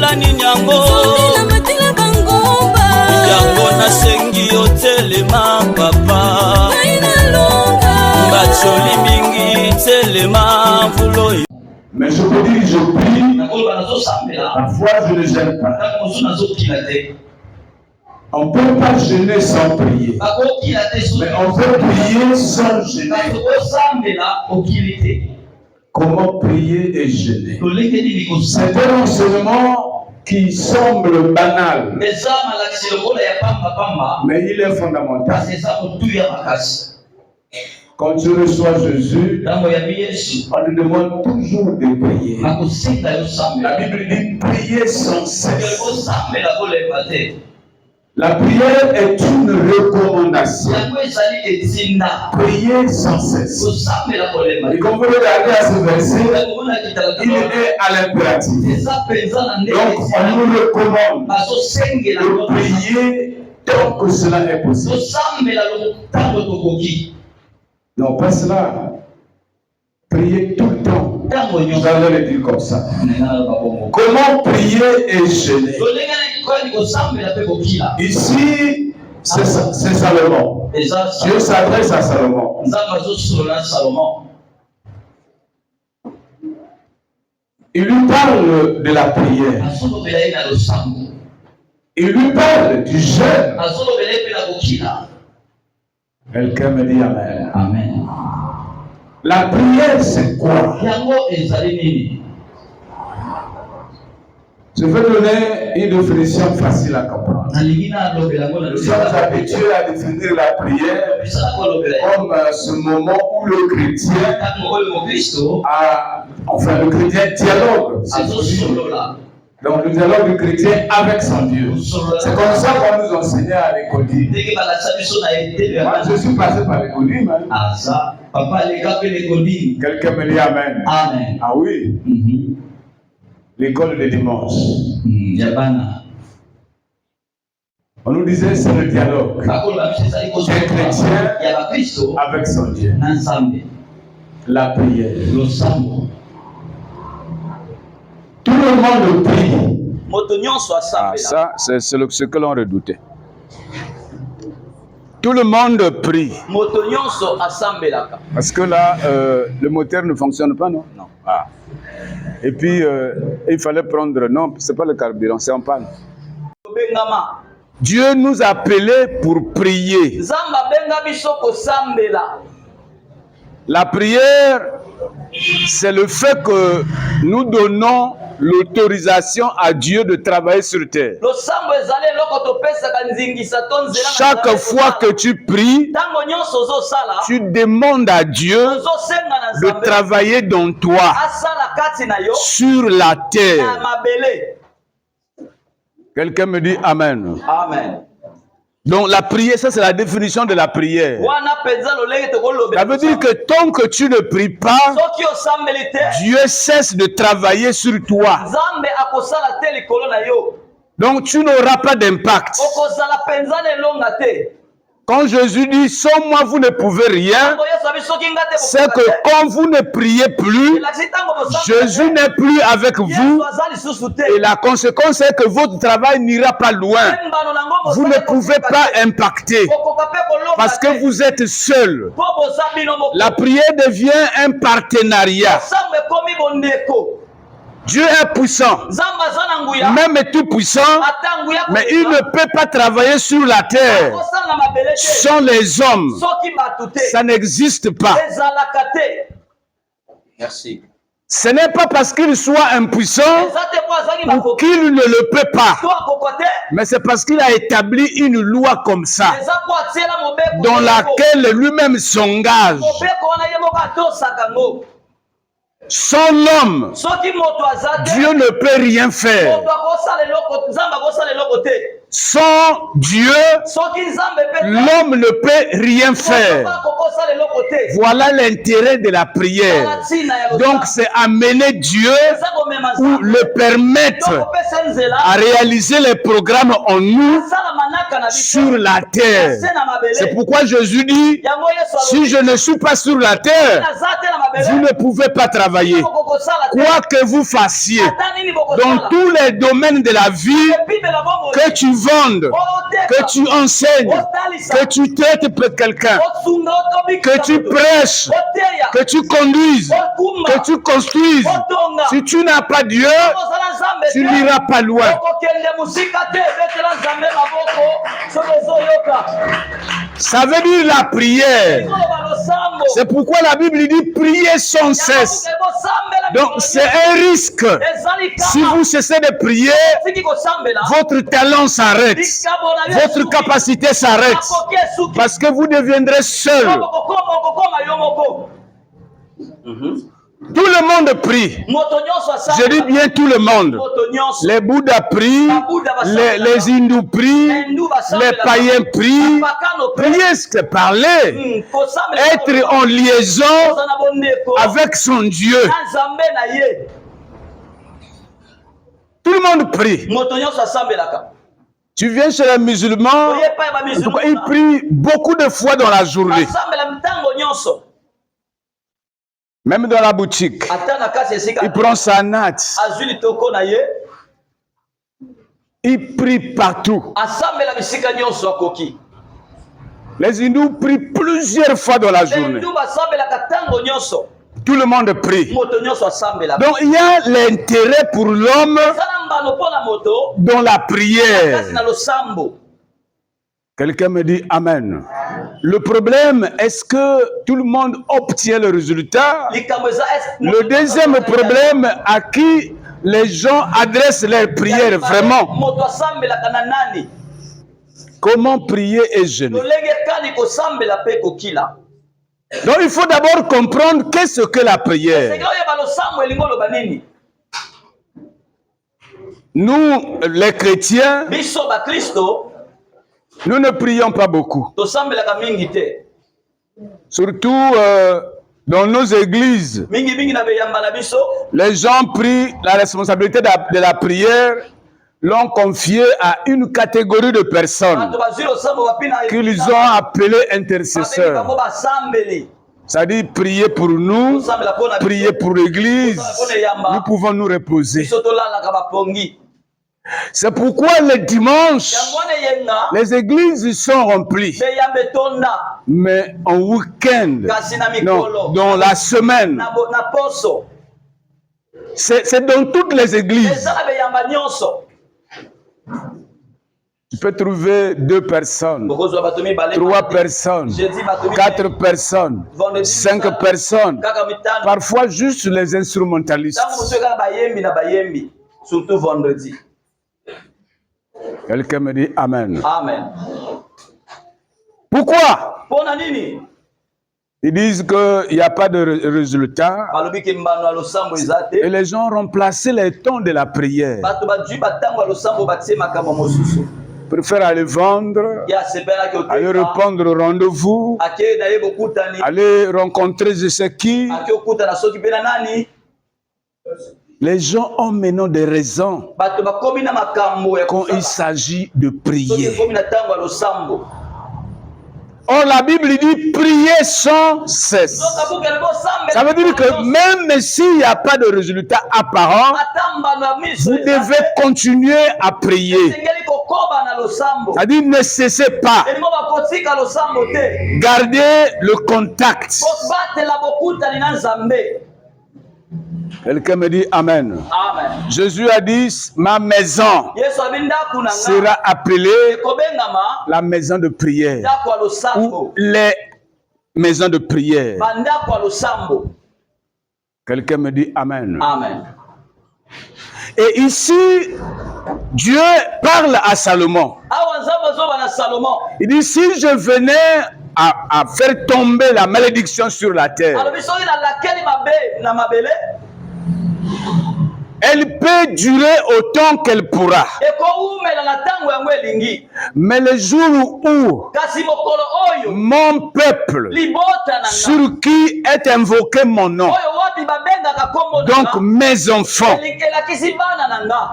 Nasala nini yango yango nasengi yo telema papa bacholi mingi telema vulo. Mais je peux dire que je prie, parfois je ne gêne pas. On ne peut pas jeûner sans prier. Mais on peut prier sans jeûner. Comment prier et jeûner? C'est un enseignement qui semble banal, mais il est fondamental. Quand tu reçois Jésus, on nous demande toujours de prier. La Bible dit prier sans cesse. La prière est une recommandation. Prier sans cesse. Et quand vous regardez à ce verset, il est à l'impératif. Donc on nous recommande de prier tant que cela est possible. Non, pas cela. Prier tout le temps. Vous allez le dire comme ça. Comment prier et jeûner? Ici, c'est Salomon. Dieu s'adresse à Salomon. Il lui parle de la prière. Il lui parle du jeûne. Quelqu'un me dit Amen. Amen. La prière, c'est quoi? Je vais donner une définition facile à comprendre. Nous sommes habitués à définir la prière comme ce moment où le chrétien le chrétien dialogue. Donc le dialogue du chrétien avec son Dieu. C'est comme ça qu'on nous enseignait à l'école. Moi, je suis passé par l'école. Quelqu'un me dit Amen. Amen. Ah oui. L'école de dimanche. On nous disait c'est le dialogue d'un chrétien avec son Dieu. La prière. Tout le monde prie. Ah, ça, c'est ce que l'on redoutait. Tout le monde prie. Parce que là, le moteur ne fonctionne pas, non? Non. Ah. Et puis, il fallait prendre... Non, ce n'est pas le carburant, c'est en panne. Dieu nous a appelés pour prier. La prière, c'est le fait que nous donnons l'autorisation à Dieu de travailler sur terre. Chaque fois que tu pries, tu demandes à Dieu de travailler dans toi, sur la terre. Quelqu'un me dit Amen. Amen. Donc la prière, ça c'est la définition de la prière. Ça veut dire que tant que tu ne pries pas, Dieu cesse de travailler sur toi. Donc tu n'auras pas d'impact. Quand Jésus dit, sans moi vous ne pouvez rien, c'est que quand vous ne priez plus, Jésus n'est plus avec vous. Et la conséquence est que votre travail n'ira pas loin. Vous ne pouvez pas impacter parce que vous êtes seul. La prière devient un partenariat. Dieu est puissant, même est tout puissant, mais il ne peut pas travailler sur la terre sans les hommes. Ça n'existe pas. Merci. Ce n'est pas parce qu'il soit impuissant ou qu'il ne le peut pas, mais c'est parce qu'il a établi une loi comme ça, dans laquelle lui-même s'engage. Sans l'homme, Dieu ne peut rien faire. Sans Dieu, l'homme ne peut rien faire. Voilà l'intérêt de la prière. Donc c'est amener Dieu ou le permettre à réaliser les programmes en nous sur la terre. C'est pourquoi Jésus dit, si je ne suis pas sur la terre, vous ne pouvez pas travailler. Quoi que vous fassiez, dans tous les domaines de la vie, que tu vendes, que tu enseignes, que tu traites pour quelqu'un, que tu prêches, que tu conduises, que tu construises, si tu n'as pas Dieu, tu n'iras pas loin. Ça veut dire la prière. C'est pourquoi la Bible dit prier sans cesse. Donc c'est un risque. Si vous cessez de prier, votre talent s'arrête. Votre capacité s'arrête. Parce que vous deviendrez seul. Tout le monde prie. Je dis bien tout le monde. Les Bouddhas prient, les hindous prient, les païens prient. Prier, c'est parler. Être en liaison avec son Dieu. Tout le monde prie. Tu viens chez les musulmans, en tout cas, ils prient beaucoup de fois dans la journée. Même dans la boutique, il prend sa natte. Il prie partout. Les hindous prient plusieurs fois dans la journée. Tout le monde prie. Donc il y a l'intérêt pour l'homme dans la prière. Quelqu'un me dit Amen. Le problème, est-ce que tout le monde obtient le résultat? Le deuxième problème, à qui les gens adressent leurs prières vraiment? Comment prier et jeûner? Donc il faut d'abord comprendre qu'est-ce que la prière. Nous, les chrétiens, nous ne prions pas beaucoup. Surtout dans nos églises. Les gens prient, la responsabilité de la prière l'ont confiée à une catégorie de personnes qu'ils ont appelées intercesseurs. C'est-à-dire prier pour nous, prier pour l'église, nous pouvons nous reposer. C'est pourquoi le dimanche, les églises sont remplies. Mais en week-end, non, dans la semaine, c'est dans toutes les églises. Tu peux trouver 2 personnes, 3 personnes, 4 personnes, 5 personnes, parfois juste les instrumentalistes. Surtout vendredi. Quelqu'un me dit Amen. Amen. Pourquoi? Ils disent qu'il n'y a pas de résultat. Et les gens ont remplacé les temps de la prière. Ils préfèrent aller vendre, aller répondre au rendez-vous, aller rencontrer je sais qui. Les gens ont maintenant des raisons quand il s'agit de prier. Or, la Bible dit prier sans cesse. Ça veut dire que même s'il n'y a pas de résultat apparent, vous devez continuer à prier. C'est-à-dire ne cessez pas. Gardez le contact. Quelqu'un me dit Amen. Amen. Jésus a dit, ma maison sera appelée la maison de prière. Ou les maisons de prière. Quelqu'un me dit Amen. Amen. Et ici, Dieu parle à Salomon. Il dit, si je venais à faire tomber la malédiction sur la terre, elle peut durer autant qu'elle pourra. Mais le jour où mon peuple, sur qui est invoqué mon nom, Donc mes enfants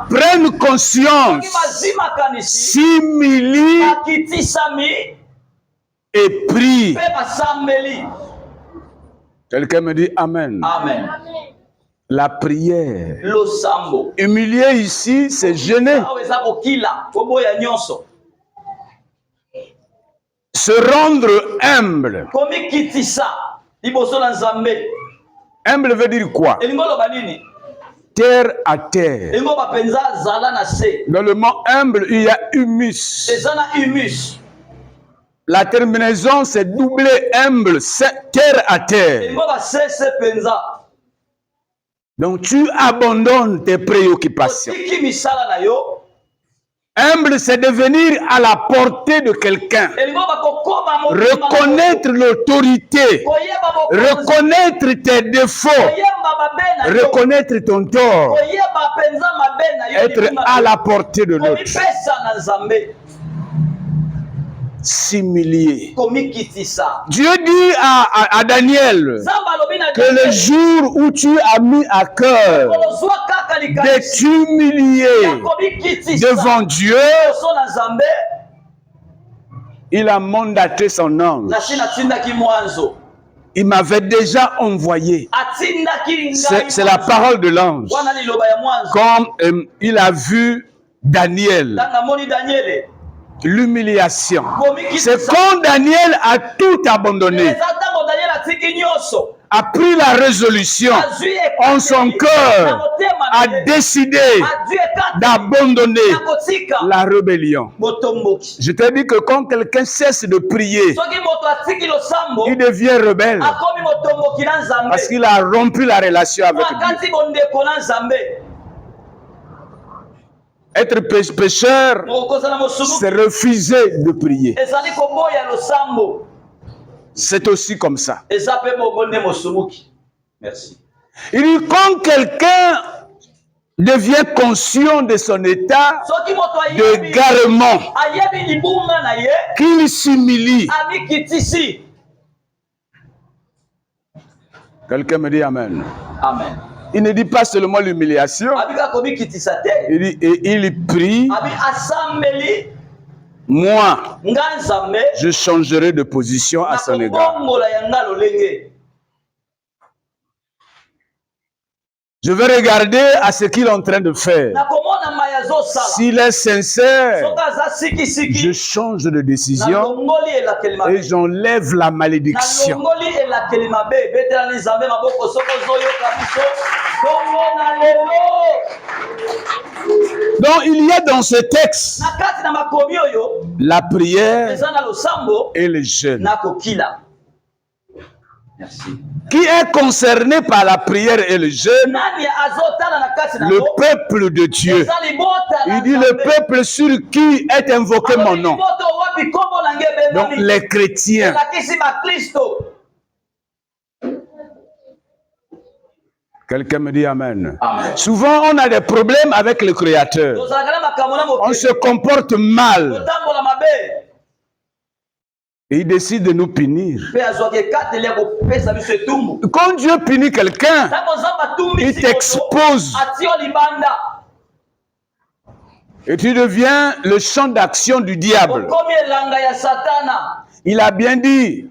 prennent conscience, s'humilient et prient. Quelqu'un me dit Amen. Amen. La prière. Humilier ici, c'est jeûner. Se rendre humble. Humble veut dire quoi? Terre à terre. Dans le mot humble, il y a humus. La terminaison, c'est doublé humble, c'est terre à terre. Donc tu abandonnes tes préoccupations. Humble, c'est devenir à la portée de quelqu'un. Reconnaître l'autorité. Reconnaître tes défauts. Reconnaître ton tort. Être à la portée de l'autre. S'humilier. Dieu dit à Daniel que le jour où tu as mis à cœur de t'humilier devant Dieu, il a mandaté son ange. Il m'avait déjà envoyé. C'est la parole de l'ange. Comme il a vu Daniel. L'humiliation. C'est quand Daniel a tout abandonné, a pris la résolution en son cœur, a décidé d'abandonner la rébellion. Je te dis que quand quelqu'un cesse de prier, il devient rebelle parce qu'il a rompu la relation avec Dieu. Être pécheur, c'est refuser de prier. C'est aussi comme ça. Merci. Il dit quand quelqu'un devient conscient de son état d'égarement, qu'il s'humilie. Quelqu'un me dit Amen. Amen. Il ne dit pas seulement l'humiliation. Il dit, et il prie. Moi, je changerai de position à son égard. Je vais regarder à ce qu'il est en train de faire. S'il est sincère, je change de décision et j'enlève la malédiction. Donc il y a dans ce texte la prière et le jeûne. Merci. Qui est concerné par la prière et le jeûne? Le peuple de Dieu. Il dit le peuple sur qui est invoqué mon nom. Donc les chrétiens. Quelqu'un me dit Amen. Amen. Souvent on a des problèmes avec le Créateur. On se comporte mal. Et il décide de nous punir. Quand Dieu punit quelqu'un, il t'expose. Et tu deviens le champ d'action du diable. Il a bien dit,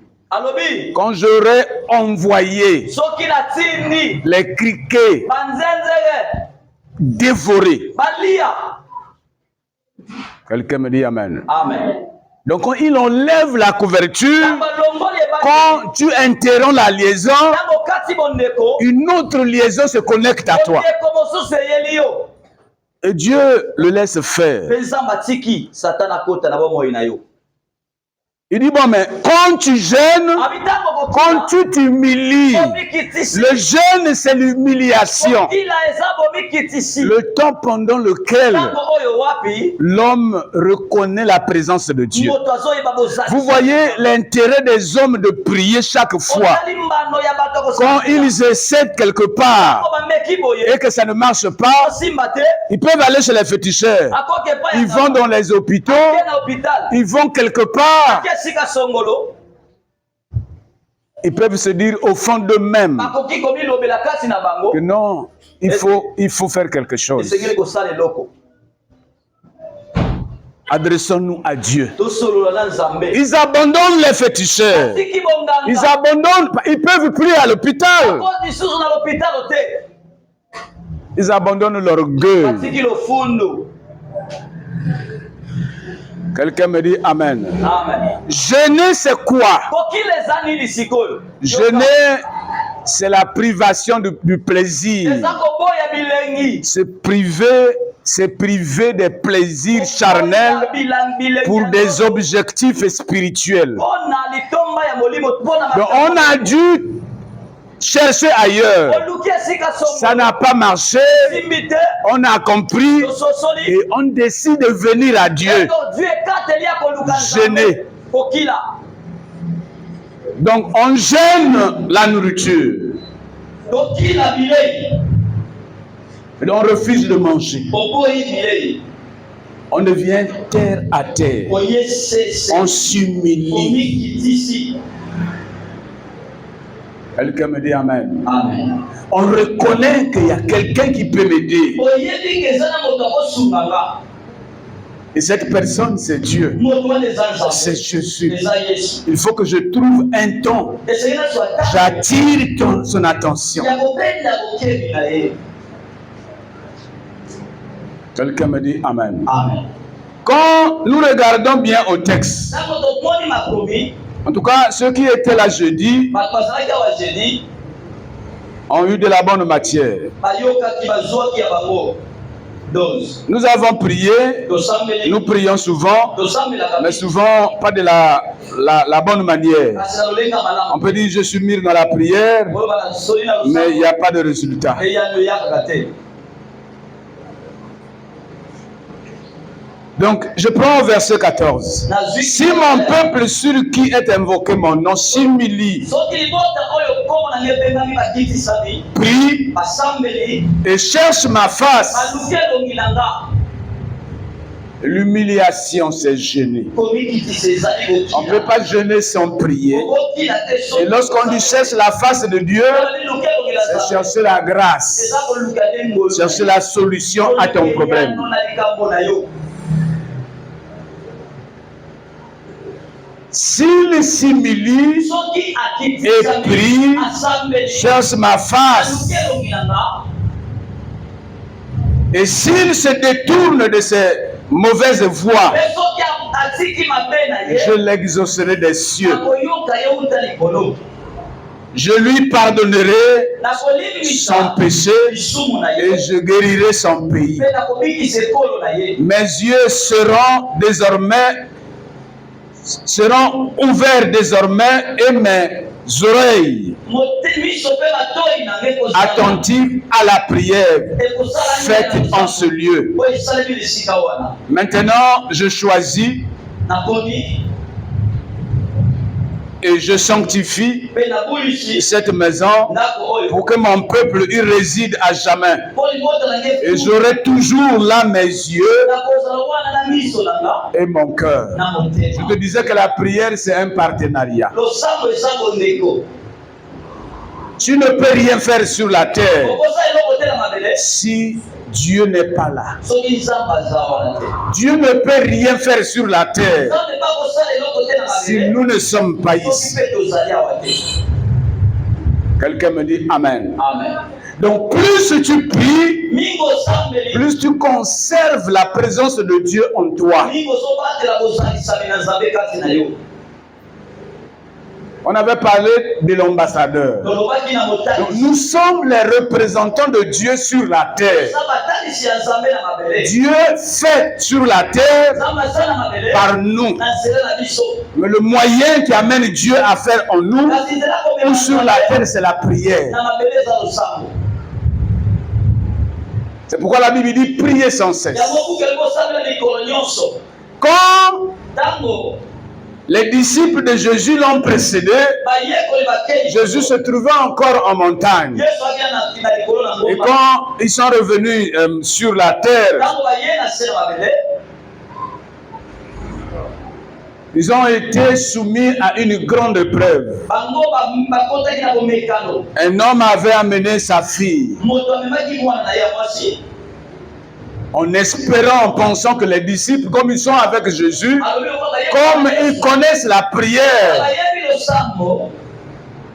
quand j'aurai envoyé les criquets dévorés. Quelqu'un me dit Amen. Amen. Donc quand il enlève la couverture, quand tu interromps la liaison, une autre liaison se connecte à toi. Et Dieu le laisse faire. Il dit, bon, mais quand tu jeûnes, quand tu t'humilies, le jeûne, c'est l'humiliation. Le temps pendant lequel l'homme reconnaît la présence de Dieu. Vous voyez l'intérêt des hommes de prier chaque fois. Quand ils essaient quelque part et que ça ne marche pas, ils peuvent aller chez les féticheurs. Ils vont dans les hôpitaux. Ils vont quelque part. ils peuvent se dire au fond d'eux-mêmes que non, il faut faire quelque chose. Adressons-nous à Dieu. Ils abandonnent les féticheurs. Ils abandonnent, ils ne peuvent plus à l'hôpital. Ils abandonnent l'orgueil. Quelqu'un me dit Amen. Amen. Jeûner, c'est quoi? Jeûner, c'est la privation du plaisir. C'est priver des plaisirs charnels pour des objectifs spirituels. Donc on a dû chercher ailleurs. Ça n'a pas marché. On a compris et on décide de venir à Dieu. Jeûner. Donc on jeûne la nourriture. Et on refuse de manger. On devient terre à terre. On s'humilie. Quelqu'un me dit Amen. Amen. On reconnaît qu'il y a quelqu'un qui peut m'aider. Et cette personne, c'est Dieu. C'est Jésus. Il faut que je trouve un ton. J'attire son attention. Quelqu'un me dit Amen. Amen. Quand nous regardons bien au texte, en tout cas, ceux qui étaient là jeudi ont eu de la bonne matière. Nous avons prié, nous prions souvent, mais souvent pas de la bonne manière. On peut dire je suis mis dans la prière, mais il n'y a pas de résultat. Donc, je prends au verset 14. Si mon peuple sur qui est invoqué mon nom s'humilie, prie et cherche ma face, l'humiliation, c'est jeûner. On ne peut pas jeûner sans prier. Et lorsqu'on dit cherche la face de Dieu, c'est chercher la grâce, chercher la solution à ton problème. S'il s'humilie et prie, cherche ma face, et s'il se détourne de ses mauvaises voies, je l'exaucerai des cieux. Je lui pardonnerai son péché et je guérirai son pays. Mes yeux seront ouverts désormais et mes oreilles attentives à la prière faite en ce lieu. Maintenant, je choisis et je sanctifie cette maison pour que mon peuple y réside à jamais. Et j'aurai toujours là mes yeux et mon cœur. Je te disais que la prière, c'est un partenariat. Tu ne peux rien faire sur la terre si Dieu n'est pas là. Dieu ne peut rien faire sur la terre si nous ne sommes pas ici. Quelqu'un me dit Amen. Amen. Donc plus tu pries, plus tu conserves la présence de Dieu en toi. On avait parlé de l'ambassadeur. Donc, nous sommes les représentants de Dieu sur la terre. Dieu fait sur la terre par nous. Mais le moyen qui amène Dieu à faire en nous ou sur la terre, c'est la prière. C'est pourquoi la Bible dit prier sans cesse. Comme les disciples de Jésus l'ont précédé, Jésus se trouvait encore en montagne. Et quand ils sont revenus sur la terre, Ils ont été soumis à une grande épreuve. Un homme avait amené sa fille. En espérant, en pensant que les disciples, comme ils sont avec Jésus, comme ils connaissent la prière,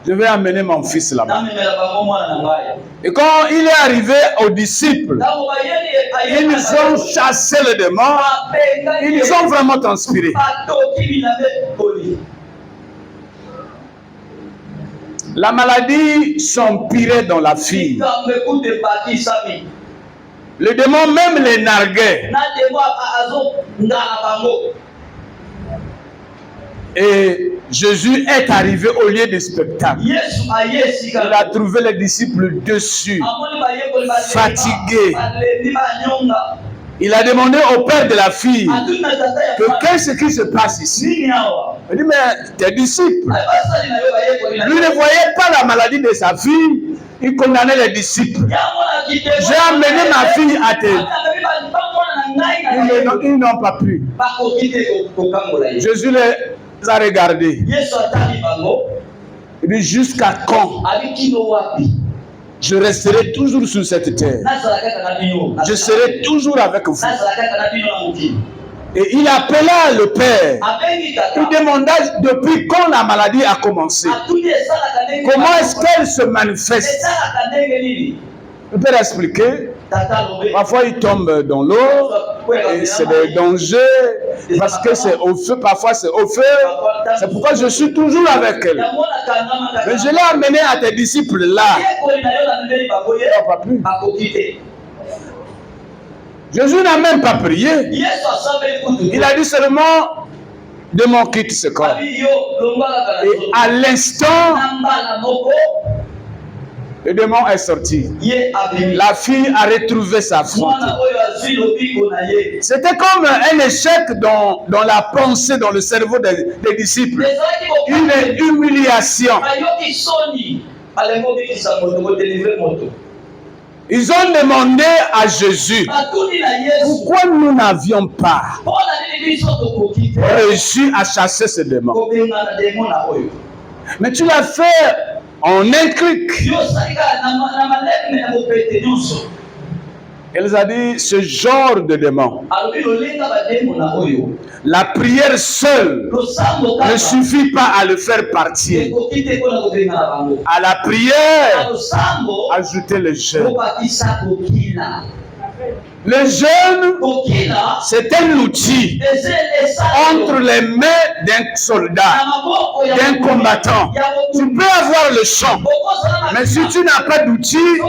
je vais amener mon fils là-bas. Et quand il est arrivé aux disciples, ils ont chassé le démon, ils ont vraiment transpiré. La maladie s'empirait dans la fille. Le démon même les narguait. Et Jésus est arrivé au lieu du spectacle. Il a trouvé les disciples dessus, fatigués. Il a demandé au père de la fille qu'est-ce qui se passe ici. Il dit, mais tes disciples. Lui ne voyait pas la maladie de sa fille, il condamnait les disciples. J'ai amené ma fille à te. Ils n'ont pas pu. Jésus les a regardés. Il dit, jusqu'à quand je resterai toujours sur cette terre? Je serai toujours avec vous. Et il appela le père. Il demanda depuis quand la maladie a commencé. Comment est-ce qu'elle se manifeste? Le père a expliqué. Parfois il tombe dans l'eau, et c'est des dangers, parce que c'est au feu, parfois c'est au feu. C'est pourquoi je suis toujours avec elle. Mais je l'ai amené à tes disciples là. Pas plus. Jésus n'a même pas prié. Il a dit seulement, démon quitte ce corps. Et à l'instant, le démon est sorti. La fille a retrouvé sa foi. C'était comme un échec dans la pensée, dans le cerveau des disciples. Une humiliation. Ils ont demandé à Jésus pourquoi nous n'avions pas réussi à chasser ce démon. Mais tu l'as fait en un clic. Elle a dit ce genre de démon. La prière seule ne suffit pas à le faire partir. À la prière, ajoutez le jeûne. Le jeûne, c'est un outil entre les mains d'un soldat, d'un combattant. Tu peux avoir le champ, mais si tu n'as pas d'outil,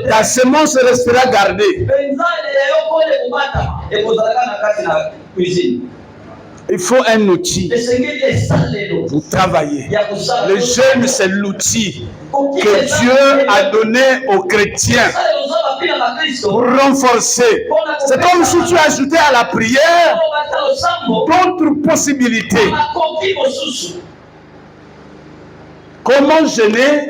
ta semence restera gardée. Il faut un outil pour travailler. Le jeûne, c'est l'outil que Dieu a donné aux chrétiens pour renforcer. C'est comme si tu ajoutais à la prière d'autres possibilités. Comment jeûner?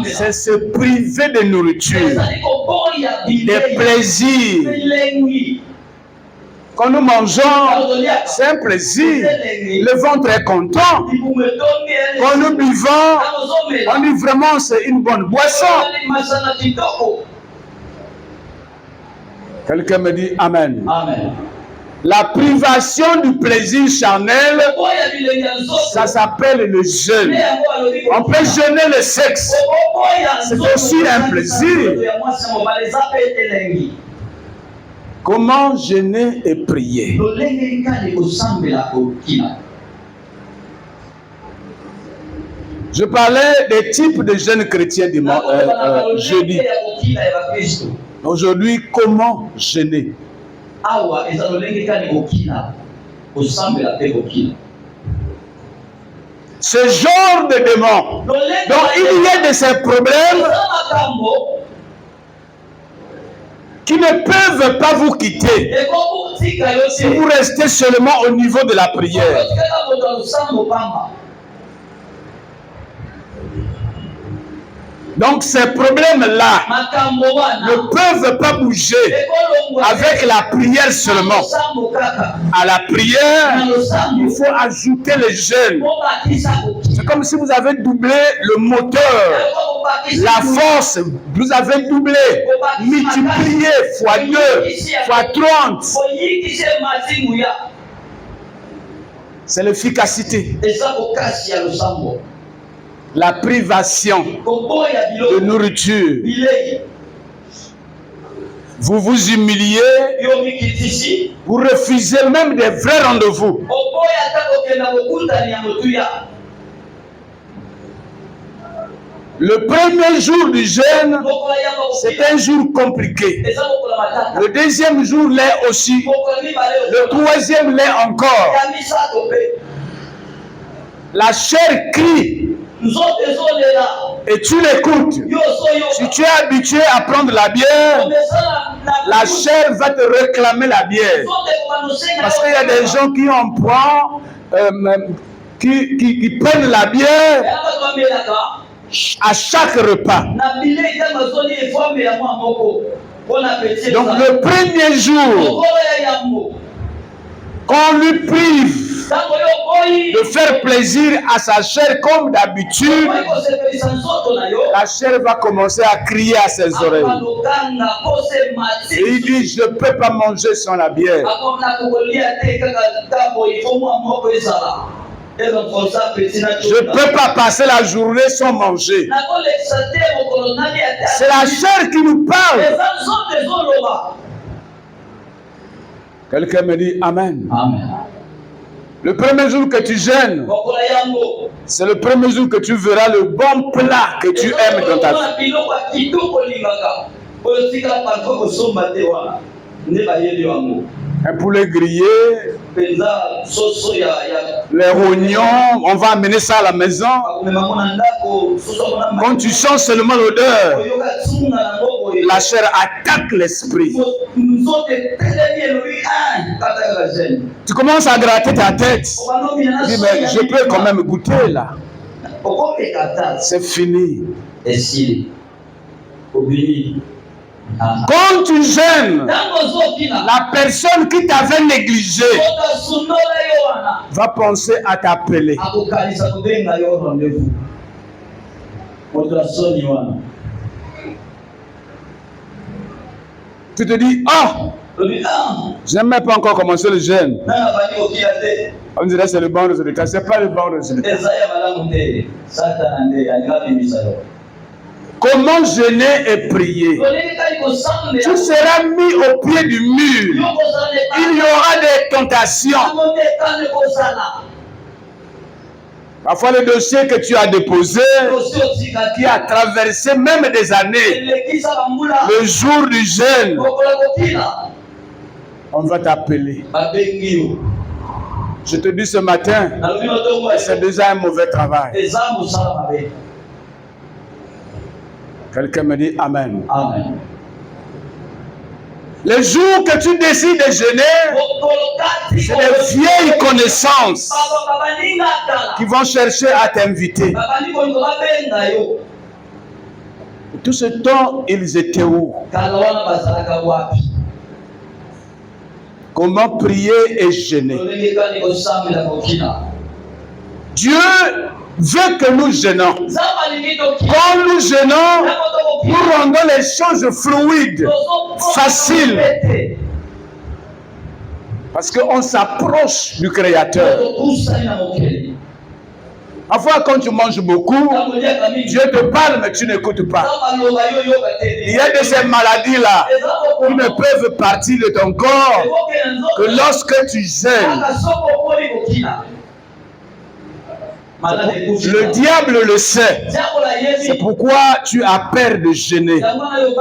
C'est se priver de nourriture, des plaisirs. Quand nous mangeons, c'est un plaisir. Le ventre est content. Quand nous buvons, on dit vraiment c'est une bonne boisson. Quelqu'un me dit Amen. Amen. La privation du plaisir charnel, ça s'appelle le jeûne. On peut jeûner le sexe. C'est aussi un plaisir. Comment jeûner et prier? Je parlais des types de jeûnes chrétiens jeudi. Aujourd'hui, comment jeûner? Ce genre de démon, donc il y a de ces problèmes qui ne peuvent pas vous quitter si vous restez seulement au niveau de la prière. Donc ces problèmes-là ne peuvent pas bouger avec la prière seulement. À la prière, il faut ajouter les jeûnes. C'est comme si vous avez doublé le moteur, la force, vous avez doublé, multiplié fois 2, fois 30. C'est l'efficacité. La privation de nourriture. Vous vous humiliez, vous refusez même des vrais rendez-vous. Le premier jour du jeûne, c'est un jour compliqué. Le deuxième jour l'est aussi. Le troisième l'est encore. La chair crie. Et tu l'écoutes. Si tu es habitué à prendre la bière, la chair va te réclamer la bière. Parce qu'il y a des gens qui en prennent, qui prennent la bière à chaque repas. Donc le premier jour, qu'on lui prive de faire plaisir à sa chair comme d'habitude, la chair va commencer à crier à ses oreilles. Et il dit, je ne peux pas manger sans la bière. Je ne peux pas passer la journée sans manger. C'est la chair qui nous parle. Quelqu'un me dit Amen. Amen. Le premier jour que tu jeûnes, c'est le premier jour que tu verras le bon plat que tu aimes dans ta vie. Un poulet grillé, les rognons, on va amener ça à la maison. Quand tu sens seulement l'odeur, la chair attaque l'esprit. Tu commences à gratter ta tête. Tu dis, mais je peux quand même goûter là. C'est fini. Quand tu jeûnes, la personne qui t'avait négligé va penser à t'appeler. Tu te dis, je n'ai même pas encore commencé le jeûne. On dirait c'est le bon résultat. Ce n'est pas le bon résultat. Comment jeûner et prier? Tu seras mis au pied du mur. Il y aura des tentations. Parfois le dossier que tu as déposé, qui a traversé même des années, le jour du jeûne, on va t'appeler. Je te dis ce matin, c'est déjà un mauvais travail. Quelqu'un me dit Amen. Amen. Les jours que tu décides de jeûner, c'est les vieilles connaissances qui vont chercher à t'inviter. Tout ce temps, ils étaient où? Comment prier et jeûner? Dieu veut que nous jeûnons. Quand nous jeûnons, nous rendons les choses fluides, faciles. Parce qu'on s'approche du Créateur. Parfois, quand tu manges beaucoup, Dieu te parle, mais tu n'écoutes pas. Il y a de ces maladies-là qui ne peuvent partir de ton corps que lorsque tu jeûnes. Le diable le sait. C'est pourquoi tu as peur de jeûner.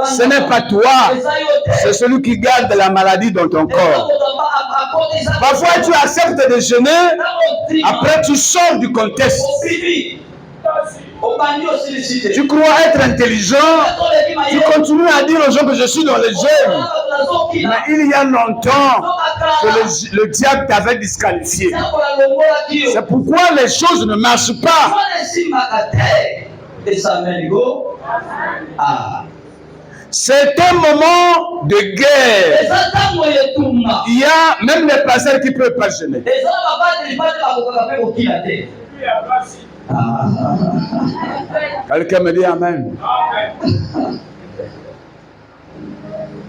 Ce n'est pas toi, c'est celui qui garde la maladie dans ton corps. Parfois tu acceptes de jeûner, après tu sors du contexte. Tu crois être intelligent, tu continues à dire aux gens que je suis dans les jeûnes. Mais il y a longtemps que le diable t'avait disqualifié. C'est pourquoi les choses ne marchent pas. C'est un moment de guerre. Il y a même des pasteurs qui ne peuvent pas jeûner. Quelqu'un me dit Amen.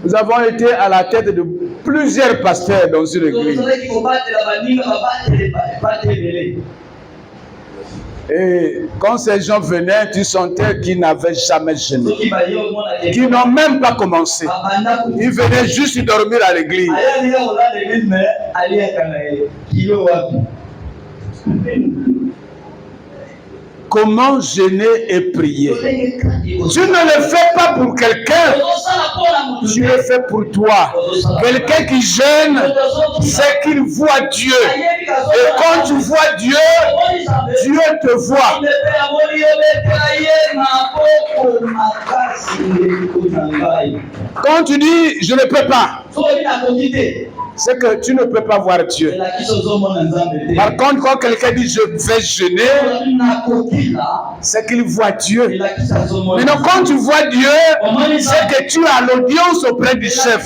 Nous avons été à la tête de plusieurs pasteurs dans une église. Et quand ces gens venaient, tu sentais qu'ils n'avaient jamais jeûné, qu'ils n'ont même pas commencé. Ils venaient juste dormir à l'église. Comment jeûner et prier? Tu ne le fais pas pour quelqu'un, tu le fais pour toi. Quelqu'un qui jeûne, c'est qu'il voit Dieu. Et quand tu vois Dieu, Dieu te voit. Quand tu dis je ne peux pas, c'est que tu ne peux pas voir Dieu. Par contre, quand quelqu'un dit je vais jeûner, c'est qu'il voit Dieu. Maintenant, quand tu vois Dieu, c'est que tu as l'audience auprès du chef.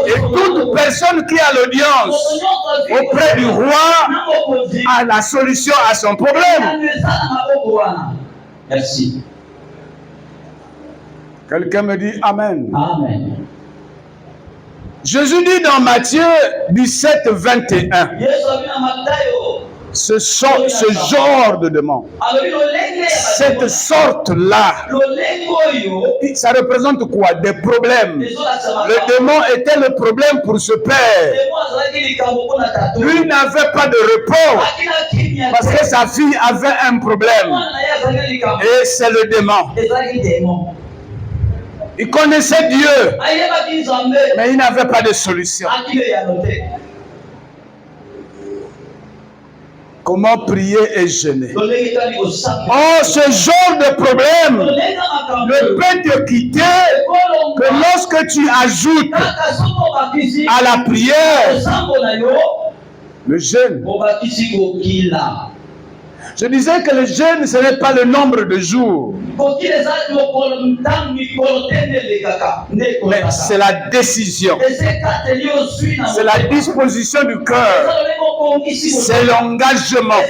Et toute personne qui a l'audience auprès du roi a la solution à son problème. Merci. Quelqu'un me dit Amen. Amen. Jésus dit dans Matthieu 17, 21, ce genre de demande, cette sorte-là, ça représente quoi? Des problèmes. Le démon était le problème pour ce père. Lui n'avait pas de repos parce que sa fille avait un problème. Et c'est le démon. Il connaissait Dieu, mais il n'avait pas de solution. Comment prier et jeûner? Oh, ce genre de problème ne peut te quitter que lorsque tu ajoutes à la prière le jeûne. Je disais que le jeûne, ce n'est pas le nombre de jours. Mais c'est la décision. C'est la disposition du cœur. C'est l'engagement.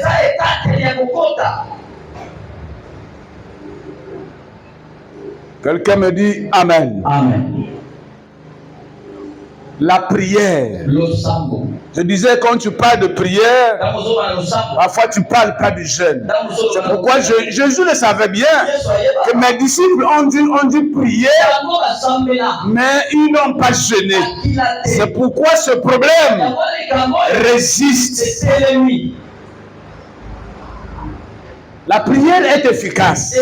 Quelqu'un me dit Amen. Amen. La prière. Je disais, quand tu parles de prière, parfois tu ne parles pas du jeûne. C'est pourquoi Jésus le savait bien que mes disciples ont dû prier, mais ils n'ont pas jeûné. C'est pourquoi ce problème résiste. La prière est efficace,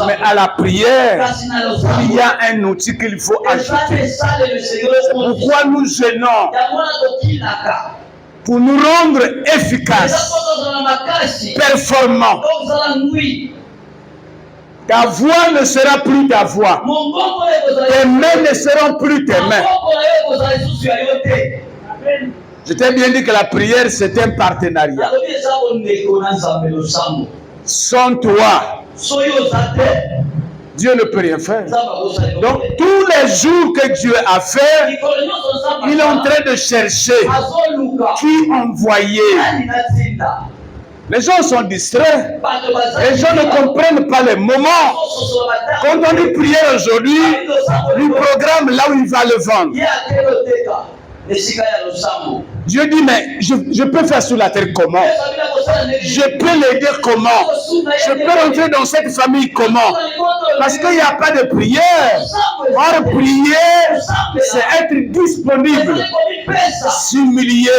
mais à la prière, il y a un outil qu'il faut ajouter. C'est pourquoi nous jeûnons, pour nous rendre efficaces, performants. Ta voix ne sera plus ta voix. Tes mains ne seront plus tes mains. Je t'ai bien dit que la prière, c'est un partenariat. Sans toi, Dieu ne peut rien faire. Donc, tous les jours que Dieu a fait, il est en train de chercher qui envoyer. Les gens sont distraits. Les gens ne comprennent pas les moments. Quand on dit prier aujourd'hui, le programme là où il va le vendre. Dieu dit, mais je peux faire sur la terre comment? Je peux l'aider comment? Je peux rentrer dans cette famille comment? Parce qu'il n'y a pas de prière. Or, prier, c'est être disponible, s'humilier,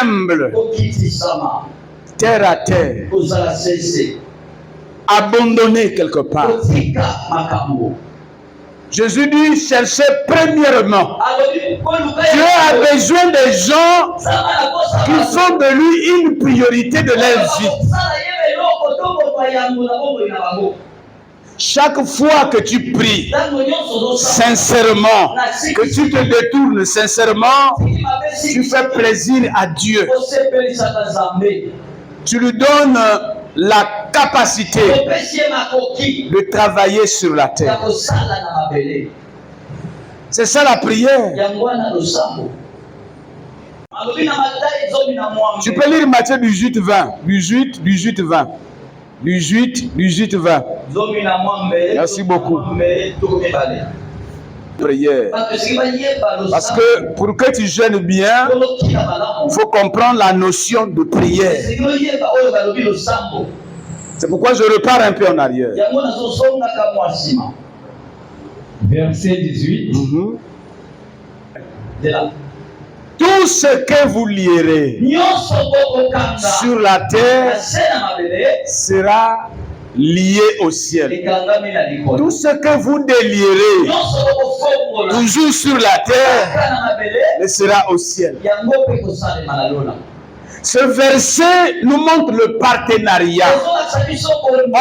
humble, terre à terre, abandonné quelque part. Jésus dit, cherchez premièrement. Dieu a besoin des gens qui font de lui une priorité de leur vie. Chaque fois que tu pries sincèrement, que tu te détournes sincèrement, tu fais plaisir à Dieu. Tu lui donnes la capacité de travailler sur la terre. C'est ça la prière. Tu peux lire Matthieu 18, 20. 18, 20. 18, 20. Merci beaucoup. Prière. Parce que pour que tu gênes bien, il faut comprendre la notion de prière. C'est pourquoi je repars un peu en arrière. Verset 18. Tout ce que vous lierez sur la terre sera lié au ciel. Tout ce que vous délierez toujours sur la terre sera au ciel. Ce verset nous montre le partenariat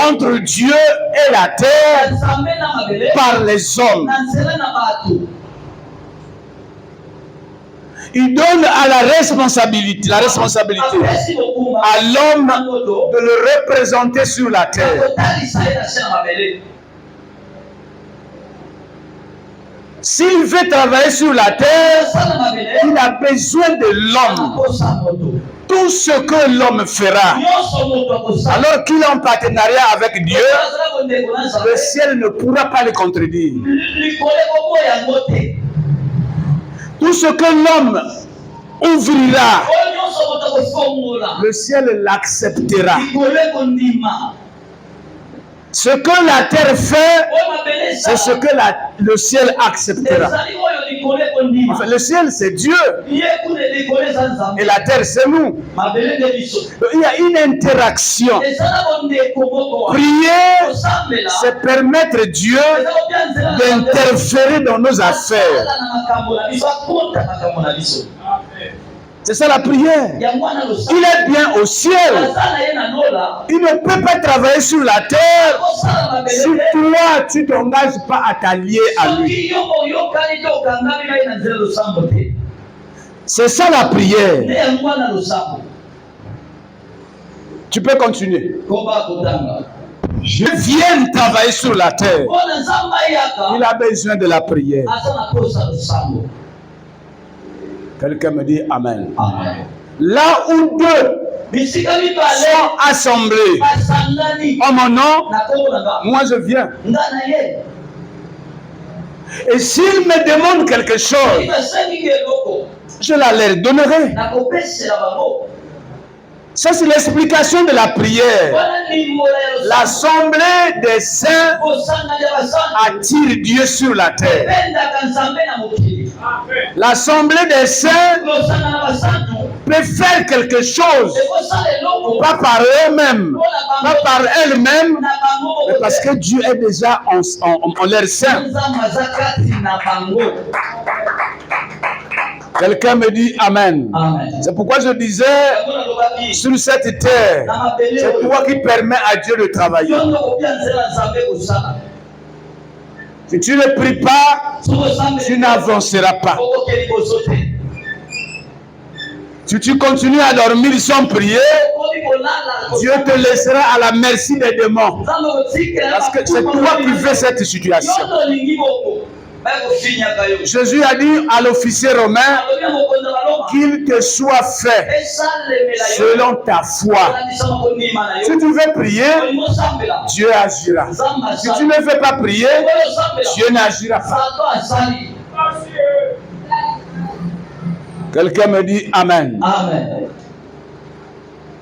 entre Dieu et la terre par les hommes. Il donne à la responsabilité à l'homme de le représenter sur la terre. S'il veut travailler sur la terre, il a besoin de l'homme. Tout ce que l'homme fera, alors qu'il est en partenariat avec Dieu, le ciel ne pourra pas le contredire. Tout ce que l'homme ouvrira, le ciel l'acceptera. Ce que la terre fait, c'est ce que le ciel acceptera. Enfin, le ciel, c'est Dieu. Et la terre, c'est nous. Il y a une interaction. Prier, c'est permettre Dieu d'interférer dans nos affaires. C'est ça la prière. Il est bien au ciel. Il ne peut pas travailler sur la terre si toi, tu ne t'engages pas à t'allier à lui. C'est ça la prière. Tu peux continuer. Je viens travailler sur la terre. Il a besoin de la prière. Quelqu'un me dit Amen. Amen. Là où deux sont assemblés en mon nom, moi je viens. Et s'ils me demandent quelque chose, je la leur donnerai. Ça, c'est l'explication de la prière. L'assemblée des saints attire Dieu sur la terre. L'assemblée des saints peut faire quelque chose, pas par eux-mêmes, pas par elles-mêmes, mais parce que Dieu est déjà en leur sein. Quelqu'un me dit Amen. C'est pourquoi je disais, sur cette terre, c'est toi qui permets à Dieu de travailler. Si tu ne pries pas, tu n'avanceras pas. Si tu continues à dormir sans prier, Dieu te laissera à la merci des démons. Parce que c'est toi qui fais cette situation. Jésus a dit à l'officier romain qu'il te soit fait selon ta foi. Si tu veux prier, Dieu agira. Si tu ne veux pas prier, Dieu n'agira pas. Quelqu'un me dit Amen. Amen.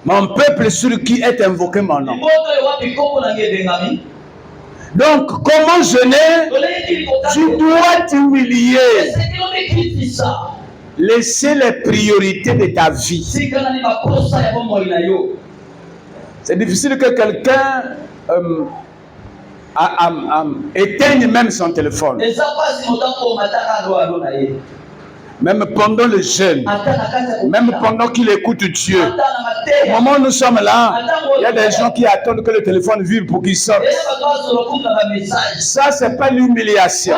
Mon peuple sur qui est invoqué mon nom. Donc, comment jeûner? Tu dois t'humilier. Laisser les priorités de ta vie. C'est difficile que quelqu'un éteigne même son téléphone. Même pendant le jeûne, même pendant qu'il écoute Dieu. Au moment où nous sommes là, il y a des gens qui attendent que le téléphone vibre pour qu'ils sortent. Ça, c'est pas l'humiliation.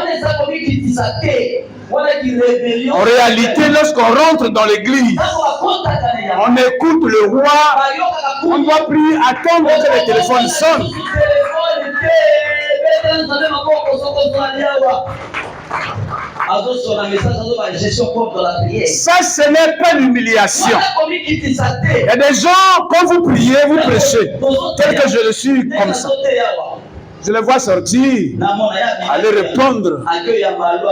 En réalité, lorsqu'on rentre dans l'église, on écoute le roi On ne doit plus attendre que le téléphone sonne. Ça, ce n'est pas l'humiliation. Il y a des gens, quand vous priez, vous prêchez. Tel que je le suis comme ça. Je les vois sortir, aller répondre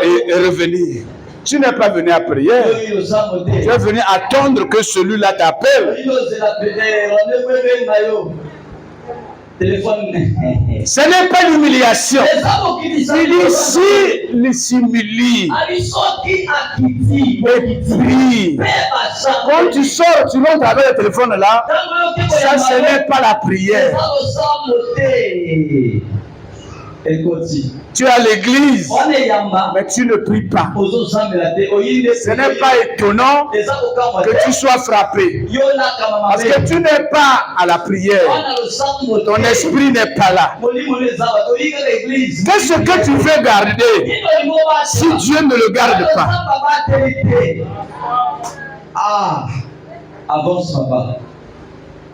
et revenir. Tu n'es pas venu à prier. Tu es venu attendre que celui-là t'appelle. Ce n'est pas l'humiliation. Il dit s'il s'humilie et prie. Quand tu sors, tu rentres avec le téléphone là. Ça, ce n'est pas la prière. Tu es à l'église, mais tu ne pries pas. Ce n'est pas étonnant que tu sois frappé. Parce que tu n'es pas à la prière. Ton esprit n'est pas là. Qu'est-ce que tu veux garder si Dieu ne le garde pas? Avance, papa.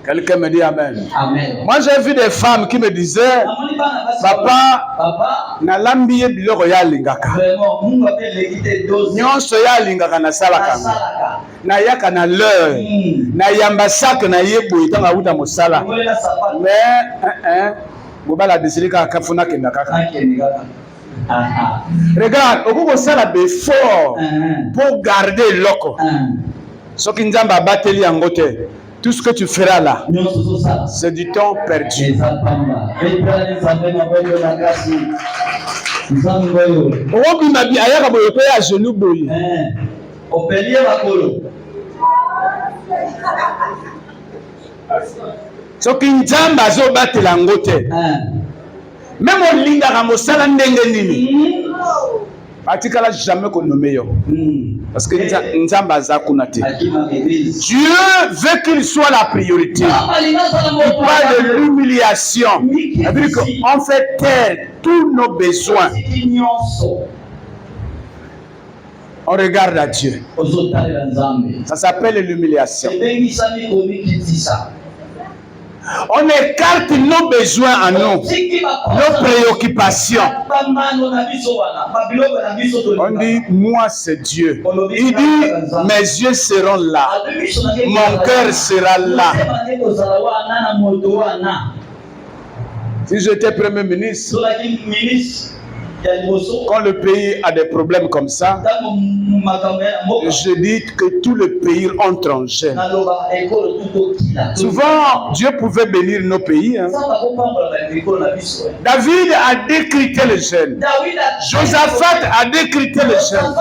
Quelqu'un me dit Amen. Amen. Moi, j'ai vu des femmes qui me disaient, Papa, nalambiye biloko ya lingaka. Nyonso ya lingaka na salaka. Na yaka na l'heure. Na yambasaka na yebo itanga uta mosala. Mais mobala desilika kafuna kenda kaka. Regarde, okoko sala d'effort pour garder loko. Soki nzamba bateli yango te. Tout ce que tu feras là, c'est du temps perdu. Soki nzamba azobatela yango te. Même olingaka mosala ndenge nini. Atikala jamais qu'on nomme yo. Parce que Nzamba Zakunate. Dieu veut qu'il soit la priorité. Il parle de l'humiliation. C'est-à-dire qu'on fait taire tous nos besoins. On regarde à Dieu. Ça s'appelle l'humiliation. On écarte nos besoins à nous, nos préoccupations. On dit, moi c'est Dieu. Il dit, mes yeux seront là, mon cœur sera là. Si j'étais Premier ministre, quand le pays a des problèmes comme ça, je dis que tout le pays entre en gêne. Souvent, Dieu pouvait bénir nos pays. Hein. David a décrété le gêne. Josaphat a décrété le gêne.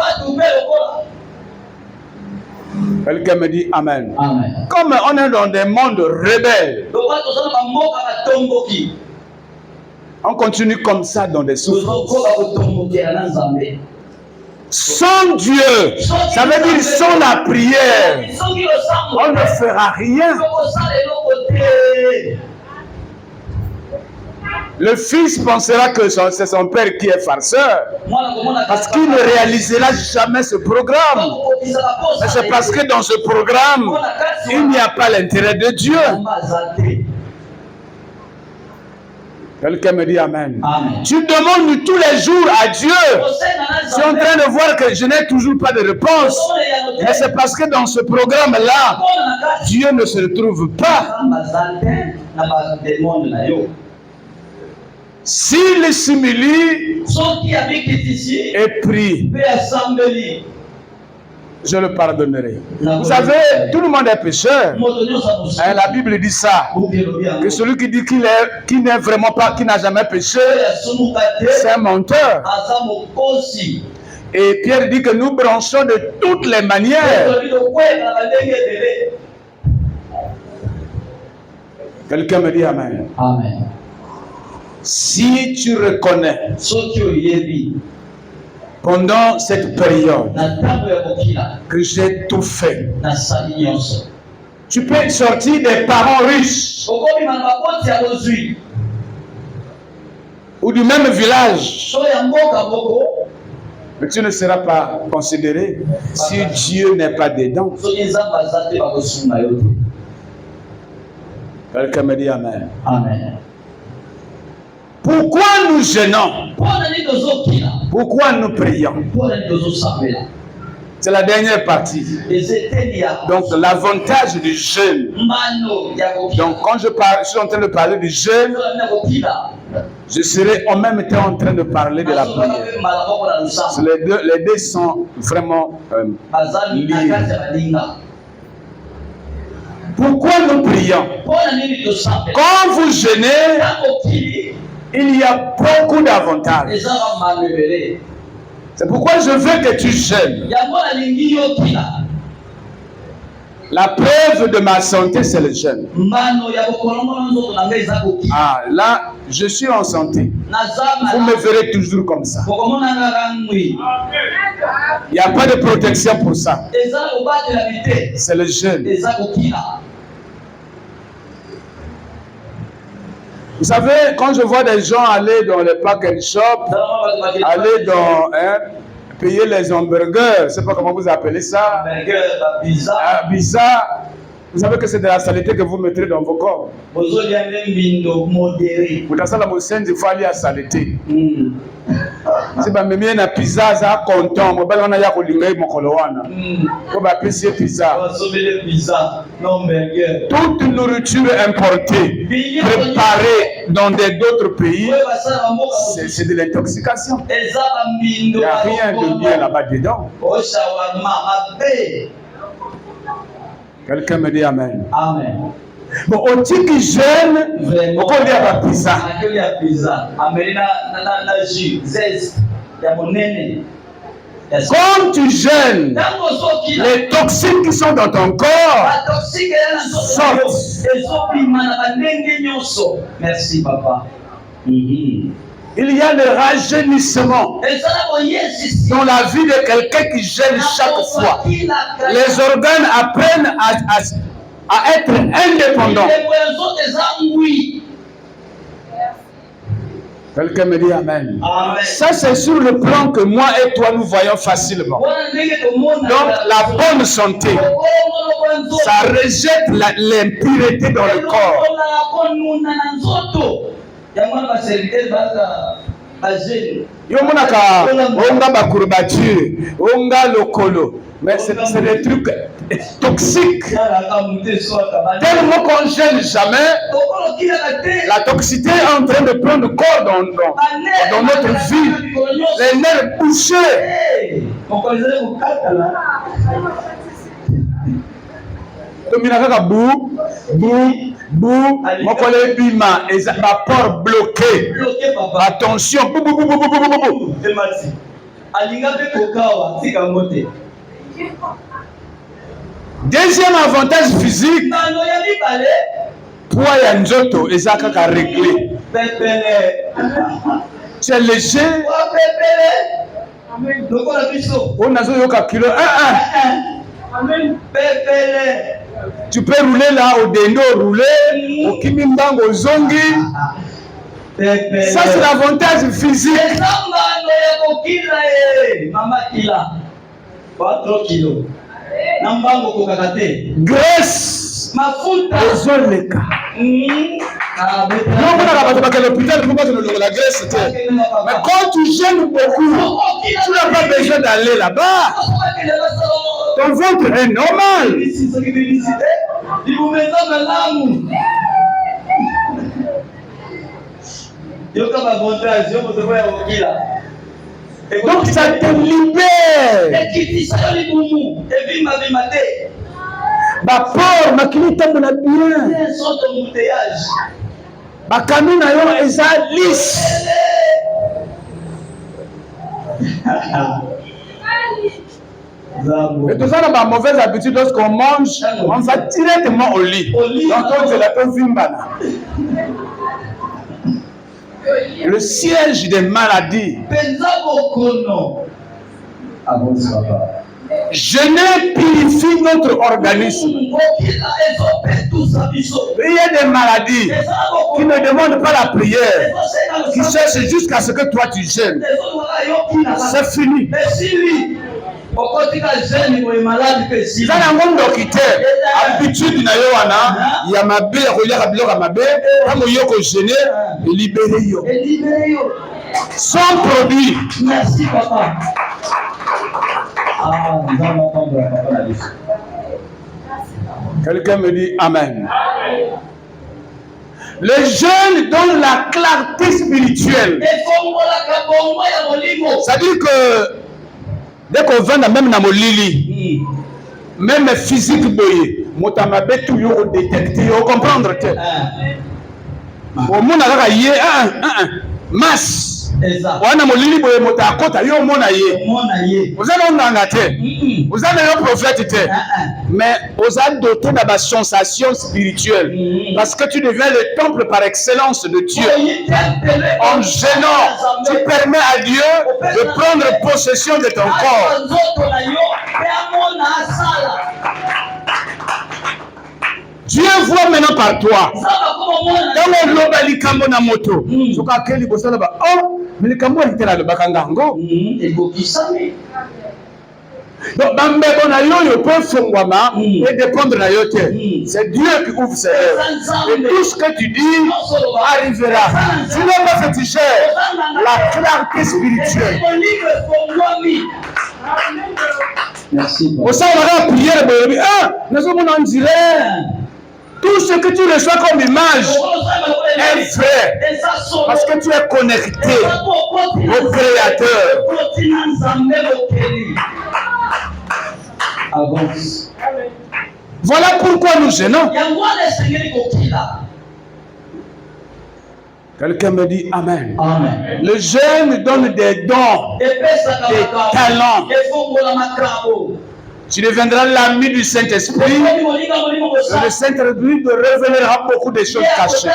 Quelqu'un me dit Amen. Amen. Comme on est dans des mondes rebelles, on continue comme ça dans des souffrances. Sans Dieu, ça veut dire sans la prière, on ne fera rien. Le fils pensera que c'est son père qui est farceur, parce qu'il ne réalisera jamais ce programme. Mais c'est parce que dans ce programme, il n'y a pas l'intérêt de Dieu. Quelqu'un me dit Amen. Amen. Tu demandes tous les jours à Dieu. Tu es en train de voir que je n'ai toujours pas de réponse. Mais c'est parce que dans ce programme-là, Dieu ne se retrouve pas. S'il s'humilie et prie, je le pardonnerai. Vous savez, tout le monde est pécheur. La Bible dit ça. Que celui qui dit qu'il n'est vraiment pas, qui n'a jamais péché, c'est un menteur. Et Pierre dit que nous branchons de toutes les manières. Quelqu'un me dit Amen. Amen. Si tu reconnais pendant cette période que j'ai tout fait, tu peux sortir des parents riches ou du même village, mais tu ne seras pas considéré si Dieu n'est pas dedans. Quelqu'un me dit Amen. Amen. Pourquoi nous jeûnons? Pourquoi nous prions? C'est la dernière partie. Donc l'avantage du jeûne. Donc quand je suis en train de parler du jeûne, je serai en même temps en train de parler de la prière. Les deux sont vraiment liés. Pourquoi nous prions? Quand vous jeûnez, il y a beaucoup d'avantages. C'est pourquoi je veux que tu jeûnes. La preuve de ma santé, c'est le jeûne. Ah, là, je suis en santé. Vous me verrez toujours comme ça. Il n'y a pas de protection pour ça. C'est le jeûne. Vous savez, quand je vois des gens aller dans les pack and shop, aller dans, payer les hamburgers, je ne sais pas comment vous appelez ça, bizarre. Vous savez que c'est de la saleté que vous mettrez dans vos corps. Vous avez ça, il faut aller à saleté. Si vous avez une pizza, ça content. Vous avez une pizza. Toute nourriture importée, préparée dans d'autres pays, c'est de l'intoxication. Il n'y a rien de bien là-bas dedans. Quelqu'un me dit Amen. Amen. Bon, au titre jeune, on peut dire la pizza. Quand tu jeûnes, les toxiques qui sont dans ton corps sortent. Merci, papa. Il y a le rajeunissement dans la vie de quelqu'un qui jeûne chaque fois. Les organes apprennent à être indépendants. Quelqu'un me dit Amen. Ça, c'est sur le plan que moi et toi, nous voyons facilement. Donc, la bonne santé, ça rejette l'impureté dans le corps. Mais c'est des trucs toxiques. Tellement qu'on ne gêne jamais, la toxicité est en train de prendre corps dans notre vie. Les nerfs bouchés. Ma porte bloquée. Attention. Deuxième avantage physique, poids ya nzoto ezaka réglé. Tu es léger. On a zoyoka kilo 1. Tu peux rouler là au dendo, rouler au kimimbango zongi. Ça c'est l'avantage physique. Graisse. Mais quand tu gênes beaucoup, tu n'as pas besoin d'aller là-bas. Ton ventre est normal. Donc ça te libère. Bapor makini tamona bien. Bakami na yo eza lisse. Et tout ça dans ma mauvaise habitude, lorsqu'on mange, on va directement au lit. Donc c'est la vimbana. Le siège des maladies. Jeûner purifie notre organisme. Il y a des maladies qui ne demandent pas la prière, qui cherchent jusqu'à ce que toi tu jeûnes. C'est fini. Ça n'a pas docteur. Habitude na yo wana ya mabe ya kolia biloko mabe kama yo ko gêner libérer yo. Sans produit. Merci papa. Quelqu'un me dit Amen. Les jeunes donnent la clarté spirituelle. C'est-à-dire que dès qu'on vient même dans mon lili, même physique boye, motamabe tout yo détecter, yo comprendre que au monde a yé masse. Wana molili boye mota akota yo mona ye. Vous allez on ngate. Vous allez le prophète te. Mais vous avez doté de la sensation spirituelle parce que tu deviens le temple par excellence de Dieu. En gênant, tu permets à Dieu de prendre possession de ton corps. Dieu voit maintenant par toi. Dans le lobali kambo na moto. Soka keli bosala ba oh, mais kambo litela le bakangango. Donc bambe bona yo peut fongwama et dépendre na yo te. C'est Dieu qui ouvre ses lèvres. Et tout ce que tu dis arrivera. Tu n'es pas féticheur. La clarté spirituelle. Merci. Au sein de la prière, nous dirait tout ce que tu reçois comme image est vrai parce que tu es connecté au Créateur. Avance. Voilà pourquoi nous gênons. Quelqu'un me dit Amen. Amen. Le jeune donne des dons, des talents. Tu deviendras l'ami du Saint-Esprit. Le Saint-Esprit te révélera beaucoup de choses cachées.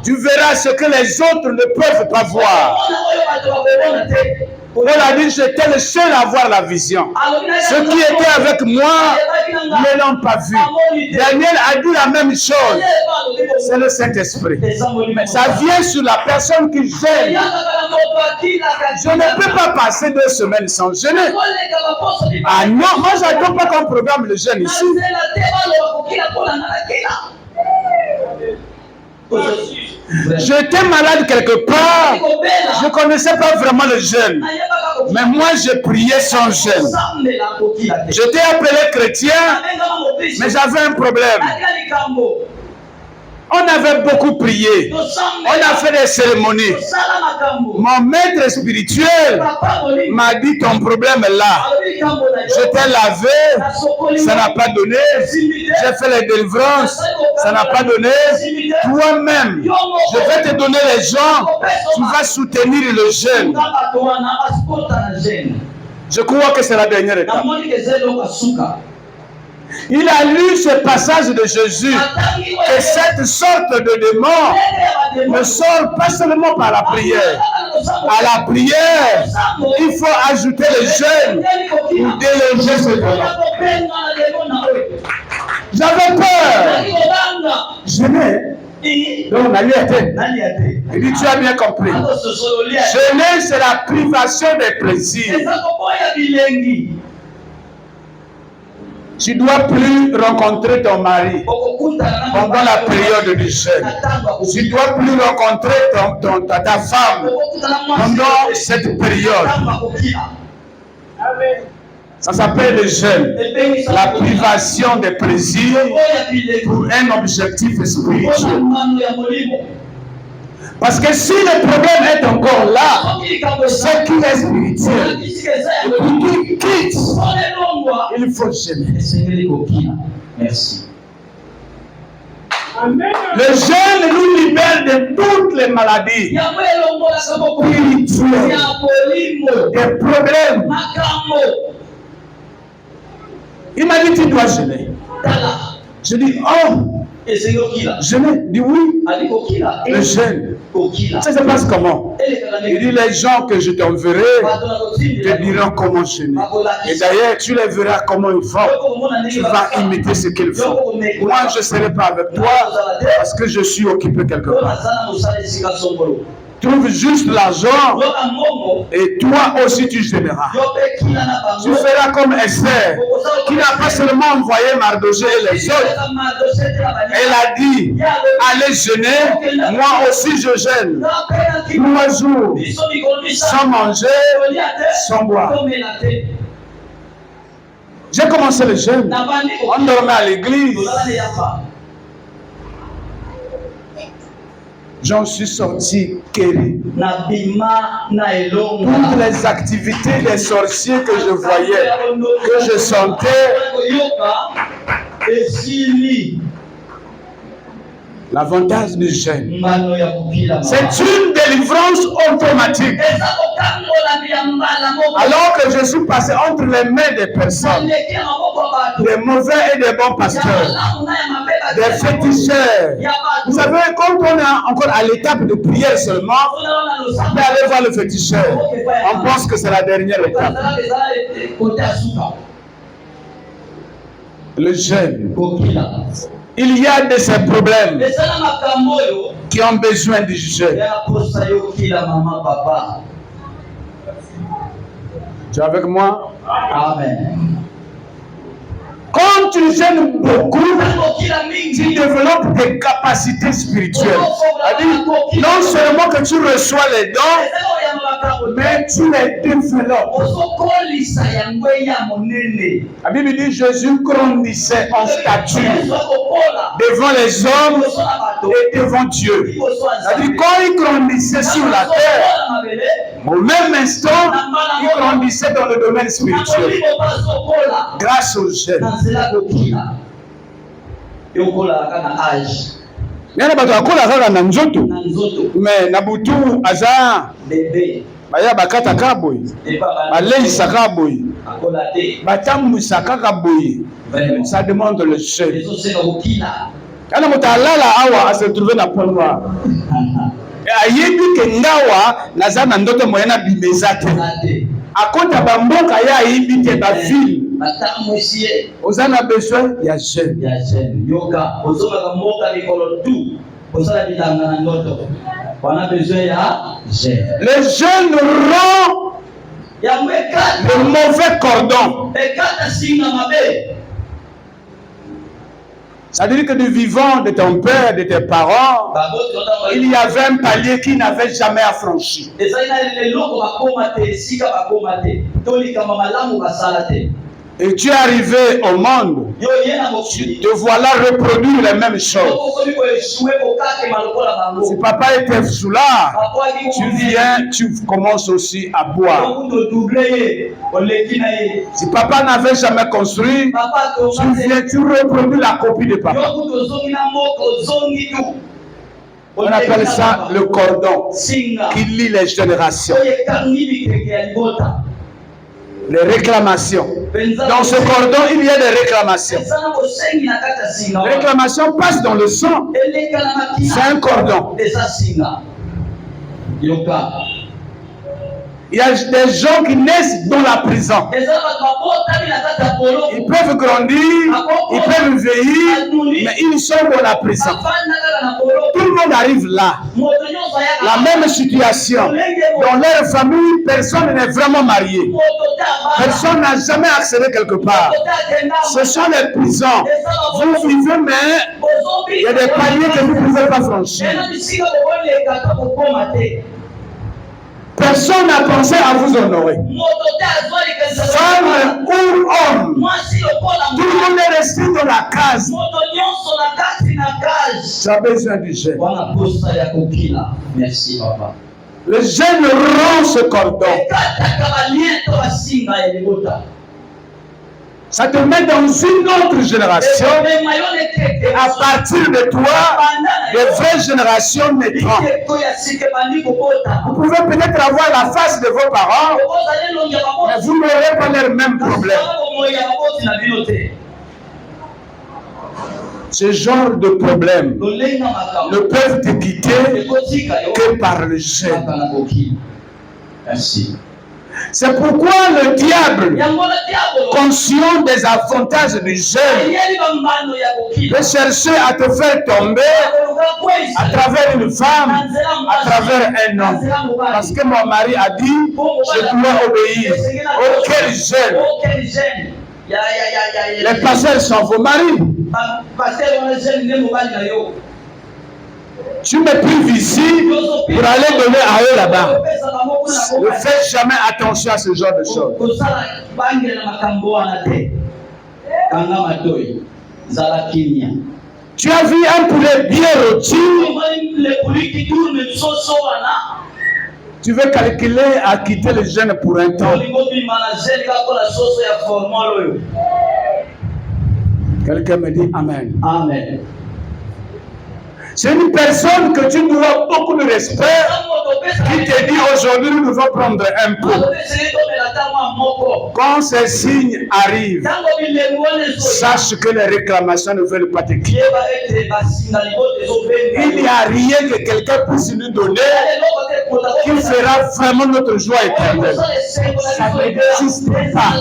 Tu verras ce que les autres ne peuvent pas voir. Paul a dit, j'étais le seul à avoir la vision. Ceux qui étaient avec moi ne l'ont pas vu. Daniel a dit la même chose. C'est le Saint-Esprit. Mais ça vient sur la personne qui gêne. Je ne peux pas passer 2 semaines sans jeûner. Ah non, moi je n'adore pas qu'on programme le jeûne ici. J'étais malade quelque part. Je ne connaissais pas vraiment le jeûne. Mais moi, je priais sans jeûne. J'étais appelé chrétien, mais j'avais un problème. On avait beaucoup prié. On a fait des cérémonies. Mon maître spirituel m'a dit ton problème est là. Je t'ai lavé, ça n'a pas donné. J'ai fait les délivrances, ça n'a pas donné. Toi-même, je vais te donner les gens. Tu vas soutenir le jeûne. Je crois que c'est la dernière étape. Il a lu ce passage de Jésus que cette sorte de démon ne sort pas seulement par la prière. À la prière, il faut ajouter le jeûne pour déloger ce démon. J'avais peur. Jeûner. Donc on a eu été. Il dit tu as bien compris. Jeûner, c'est la privation des plaisirs. Tu ne dois plus rencontrer ton mari pendant la période du jeûne. Tu ne dois plus rencontrer ta femme pendant cette période. Ça s'appelle le jeûne. La privation des plaisirs pour un objectif spirituel. Parce que si le problème est encore là, c'est qu'il est spirituel. Et pour qu'il quitte, il faut jeûner. Merci. Le jeûne nous libère de toutes les maladies spirituelles, des problèmes. Il m'a dit tu dois jeûner. Je dis oh, jeûner. Il dit oui. Le jeûne. Ça se passe comment? Il dit les gens que je t'enverrai te diront comment jeûner. Et d'ailleurs, tu les verras comment ils font. Tu vas imiter ce qu'ils font. Moi, je ne serai pas avec toi parce que je suis occupé quelque part. trouve juste l'argent et toi aussi tu généras. Tu feras comme Esther, qui n'a pas seulement envoyé Mardochée et les autres. Elle a dit, allez jeûner, moi aussi je jeûne. 3 jours, sans manger, sans boire. J'ai commencé le jeûne. On dormait à l'église. J'en suis sorti guéri. Toutes les activités des sorciers que je voyais, que je sentais, l'avantage du jeûne, c'est une délivrance automatique. Alors que je suis passé entre les mains des personnes, des mauvais et des bons pasteurs, des féticheurs. Vous savez, quand on est encore à l'étape de prière seulement, on peut aller voir le féticheur. On pense que c'est la dernière étape. Le jeûne. Il y a de ces problèmes qui ont besoin du jeûne. Tu es avec moi? Amen. Quand tu jeûnes beaucoup, tu développes des capacités spirituelles. C'est-à-dire, non seulement que tu reçois les dons, mais tu les développes. La Bible dit Jésus grandissait en stature devant les hommes et devant Dieu. C'est-à-dire, quand il grandissait sur la terre, au même instant, il grandissait dans le domaine spirituel. Grâce au jeûne. Yana bato akola kaka na nzoto mais na butu aza baya bakata kaboy baleisa kaboy batambwisa kaka boye. Ça demande le jeûne. Kana moto alala awa ase trouver na pont noir ayebi ke ngawa naza na ndoto moye na bimeza te akota bamboka ya ayebi te bavile oza na besoin ya jeûne. Le jeûne rend le mauvais cordon. C'est-à-dire que du vivant de ton père, de tes parents, il y avait un palier qui n'avait jamais affranchi. Et tu es arrivé au monde, tu te voilà reproduire les mêmes choses. Si papa était soulard, tu viens, tu commences aussi à boire. Si papa n'avait jamais construit, tu viens, tu reproduis la copie de papa. On appelle ça le cordon qui lie les générations. Les réclamations. Dans ce cordon, il y a des réclamations. Les réclamations passent dans le sang. C'est un cordon. Il y a des gens qui naissent dans la prison. Ils peuvent grandir, ils peuvent vieillir, mais ils sont dans la prison. Tout le monde arrive là. La même situation. Dans leur famille, personne n'est vraiment marié. Personne n'a jamais accédé quelque part. Ce sont les prisons. Vous vivez, mais il y a des paliers que vous ne pouvez pas franchir. Personne n'a pensé à vous honorer. Femme ou homme, tout le monde est resté dans la case. Tu as besoin du jeûne. Merci, papa. Le jeûne rend ce cordon. Ça te met dans une autre génération. À partir de toi, les vraies générations naîtront. Vous pouvez peut-être avoir la face de vos parents, mais vous n'aurez pas les mêmes problèmes. Ce genre de problèmes ne peuvent te quitter que par le jeûne. Merci. C'est pourquoi le diable, conscient des avantages du jeûne, peut chercher à te faire tomber à travers une femme, à travers un homme. Parce que mon mari a dit, je dois obéir. Auquel jeûne? Les pasteurs sont vos maris. Tu me prives ici pour aller donner à eux là-bas. Ne faites jamais attention à ce genre de choses. Tu as vu un poulet bien rôti. Tu veux calculer à quitter le jeûne pour un temps. Quelqu'un me dit Amen. Amen. C'est une personne que tu dois beaucoup de respect qui te dit aujourd'hui nous devons prendre un peu. Quand ces signes arrivent, sache que les réclamations ne veulent pas te quitter. Il n'y a rien que quelqu'un puisse nous donner qui fera vraiment notre joie éternelle. Ça n'existe pas.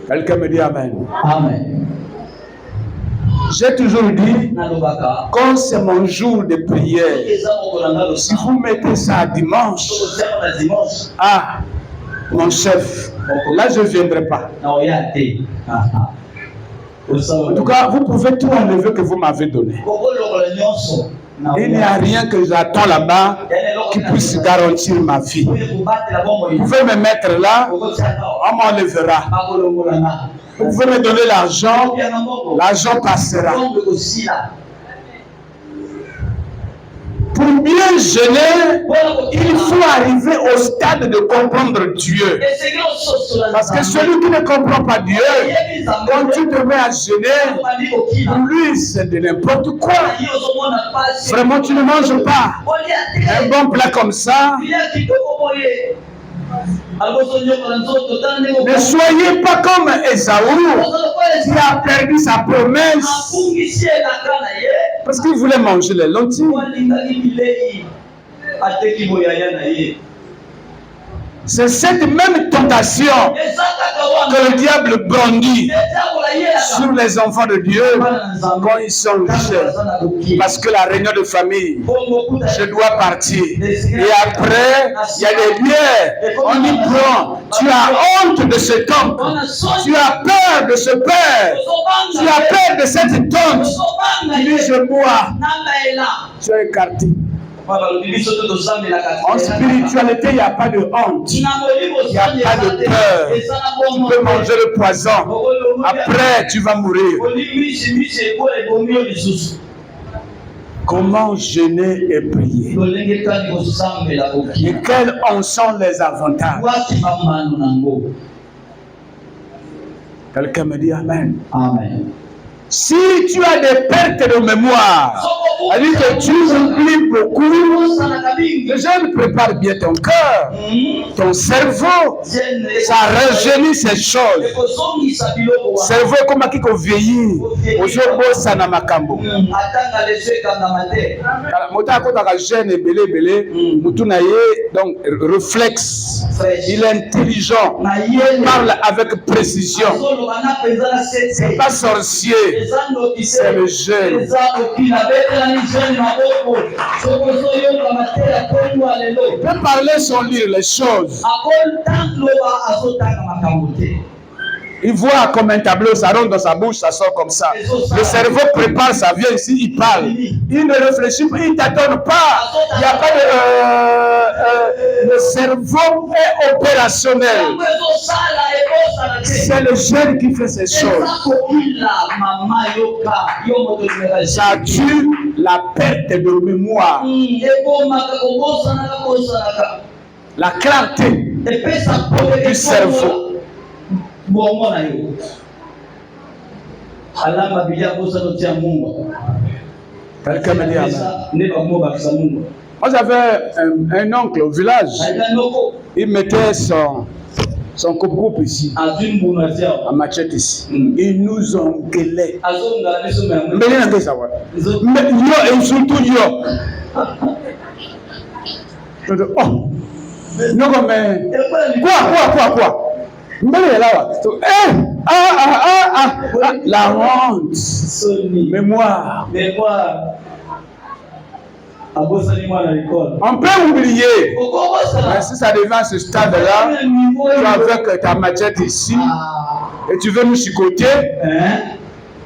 Quelqu'un me dit Amen. Amen. J'ai toujours dit, quand c'est mon jour de prière, si vous mettez ça à dimanche, ah, mon chef, là je ne viendrai pas. En tout cas, vous pouvez tout enlever que vous m'avez donné. Il n'y a rien que j'attends là-bas qui puisse garantir ma vie. Vous pouvez me mettre là, on m'enlèvera. Vous pouvez me donner l'argent, l'argent passera. Pour bien jeûner, il faut arriver au stade de comprendre Dieu. Parce que celui qui ne comprend pas Dieu, quand tu te mets à jeûner, pour lui c'est de n'importe quoi. Vraiment, tu ne manges pas un bon plat comme ça. Ne soyez pas comme Esaü qui a perdu sa promesse parce qu'il voulait manger les lentilles. C'est cette même tentation que le diable brandit sur les enfants de Dieu quand ils sont jeunes. Parce que la réunion de famille, je dois partir. Et après, il y a des bières. On y prend. Tu as honte de ce temple. Tu as peur de ce père. Tu as peur de cette tante. Tu dis, je bois. Tu es écarté. En spiritualité, il n'y a pas de honte. Il n'y a pas de peur. Tu peux manger le poison. Après, tu vas mourir. Comment jeûner et prier? Et quels en sont les avantages? Quelqu'un me dit Amen. Amen. Si tu as des pertes de mémoire, c'est-à-dire que tu oublies beaucoup, le jeûne prépare bien ton cœur, ton cerveau, ça rajeunit ces choses. Cerveau comme qui vieillit, aujourd'hui ça n'a pas cambo. Donc réflexe, il est intelligent, il parle avec précision. C'est pas sorcier. C'est le jeûne. Il peut parler sans lire les choses. Il voit comme un tableau, ça rentre dans sa bouche, ça sort comme ça. Le cerveau prépare, ça vient ici, il parle. Il ne réfléchit pas, il ne t'attend pas. Il n'y a pas de... le cerveau est opérationnel. C'est le jeune qui fait ces choses. Ça tue la perte de mémoire. La clarté du cerveau. Quelqu'un me dit Amen. Moi j'avais un oncle au village. Il mettait son coupe-coupe ici, à machette ici. Il nous engueulait. Mais surtout yo. Oh, non, mais quoi? La honte. Mémoire. On peut oublier. Mais si ça devient à ce stade-là, tu es avec ta machette ici et tu veux nous chicoter.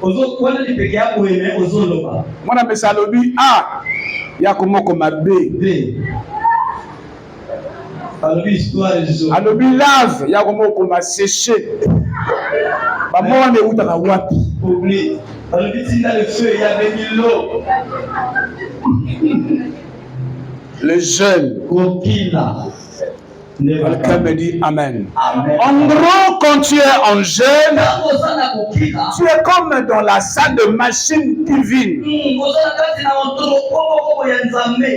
Mon ami Salobi, il y a comment comme B. Alobi lave, il y a comment comme séché. Maman on est où dans la wapi? Oublie. Alobi si dans le feu, il y avait mis l'eau. Le jeûne. Quelqu'un me dit Amen. En gros, quand tu es en jeûne, tu es comme dans la salle de machine divine.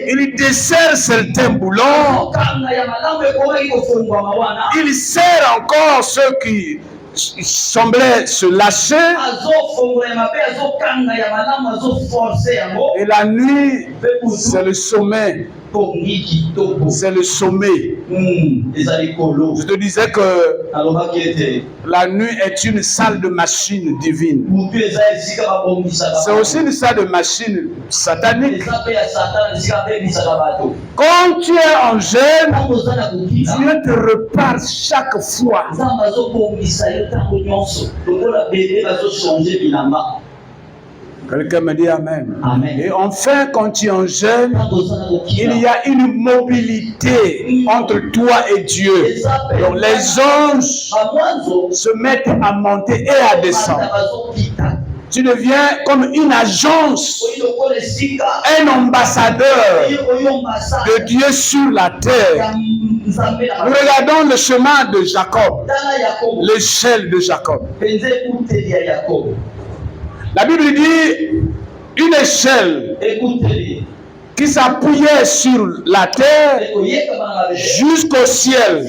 Il dessert certains boulons. Il sert encore ceux qui semblait se lâcher. Et la nuit, c'est le sommet. C'est le sommet. Je te disais que la nuit est une salle de machine divine. C'est aussi une salle de machine satanique. Quand tu es en jeûne, Dieu te repart chaque fois. Quelqu'un me dit Amen. Et enfin, quand tu es en jeûne, il y a une mobilité entre toi et Dieu. Donc les anges se mettent à monter et à descendre. Tu deviens comme une agence, un ambassadeur de Dieu sur la terre. Nous regardons le chemin de Jacob, l'échelle de Jacob. La Bible dit une échelle qui s'appuyait sur la terre jusqu'au ciel.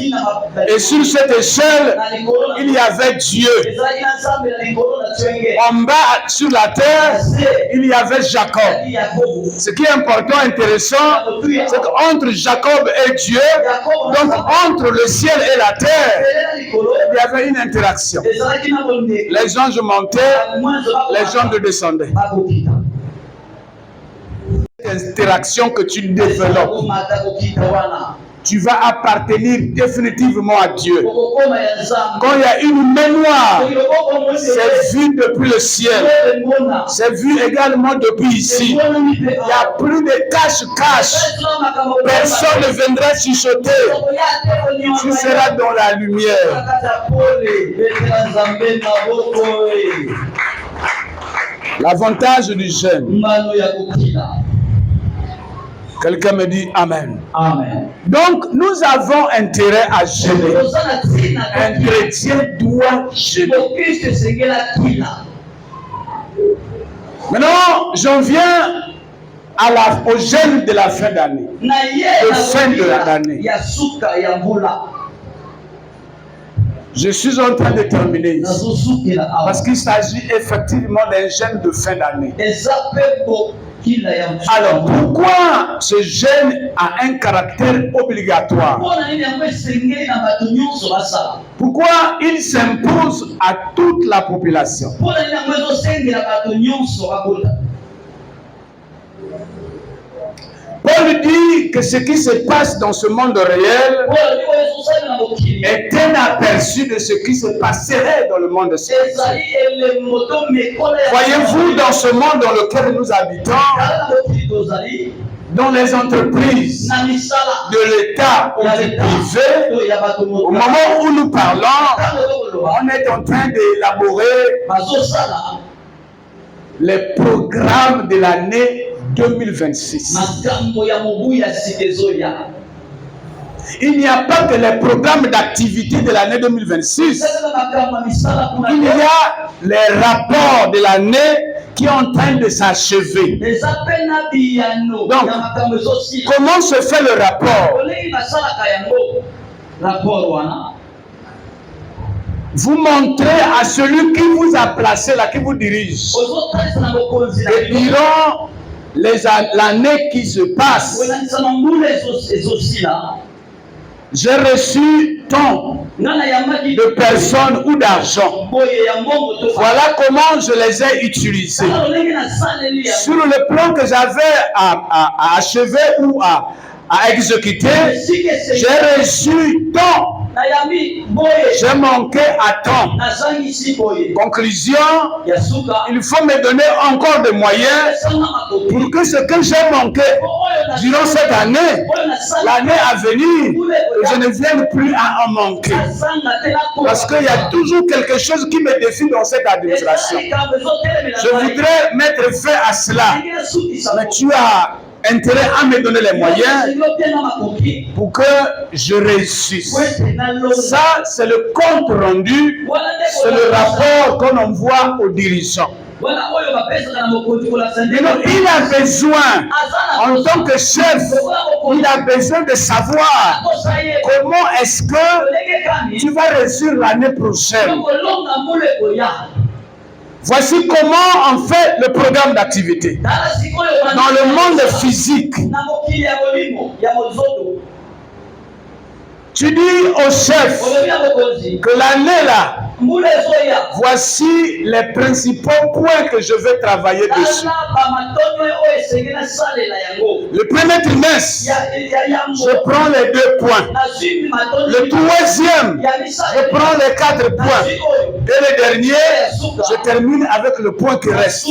Et sur cette échelle, il y avait Dieu. En bas, sur la terre, il y avait Jacob. Ce qui est important, intéressant, c'est qu'entre Jacob et Dieu, donc entre le ciel et la terre, il y avait une interaction. Les anges montaient, les anges descendaient. Interaction que tu développes, tu vas appartenir définitivement à Dieu. Quand il y a une mémoire, c'est vu depuis le ciel, c'est vu également depuis ici. Il n'y a plus de cache-cache. Personne ne viendra chuchoter. Tu seras dans la lumière. L'avantage du jeûne. Quelqu'un me dit Amen. Amen. Donc, nous avons intérêt à jeûner. Un chrétien doit jeûner. Maintenant, j'en viens au jeûne de la fin d'année. De fin de l'année. Je suis en train de terminer ici. Parce qu'il s'agit effectivement d'un jeûne de fin d'année. Alors, pourquoi ce jeûne a un caractère obligatoire? Pourquoi il s'impose à toute la population? Paul dit que ce qui se passe dans ce monde réel est un aperçu de ce qui se passerait dans le monde spirituel. Voyez-vous, dans ce monde dans lequel nous habitons, dans les entreprises de l'État ou du privé, au moment où nous parlons, on est en train d'élaborer les programmes de l'année 2026. Il n'y a pas que les programmes d'activité de l'année 2026. Il y a les rapports de l'année qui est en train de s'achever. Donc, comment se fait le rapport? Vous montrez à celui qui vous a placé là, qui vous dirige. Et diront, l'année qui se passe, j'ai reçu tant de personnes ou d'argent. Voilà comment je les ai utilisés. Sur le plan que j'avais à achever ou à exécuter, j'ai reçu tant. J'ai manqué à temps. Conclusion, il faut me donner encore des moyens pour que ce que j'ai manqué durant cette année, l'année à venir, je ne vienne plus à en manquer. Parce qu'il y a toujours quelque chose qui me défie dans cette administration. Je voudrais mettre fin à cela. Mais tu as intérêt à me donner les moyens pour que je réussisse. Ça, c'est le compte rendu, c'est le rapport qu'on envoie aux dirigeants. Il a besoin, en tant que chef, il a besoin de savoir comment est-ce que tu vas réussir l'année prochaine. Voici comment on fait le programme d'activité. Dans le monde physique, tu dis au chef que l'année là, voici les principaux points que je vais travailler dessus. Le premier trimestre, je prends les 2 points. Le troisième, je prends les 4 points. Et le dernier, je termine avec le point qui reste.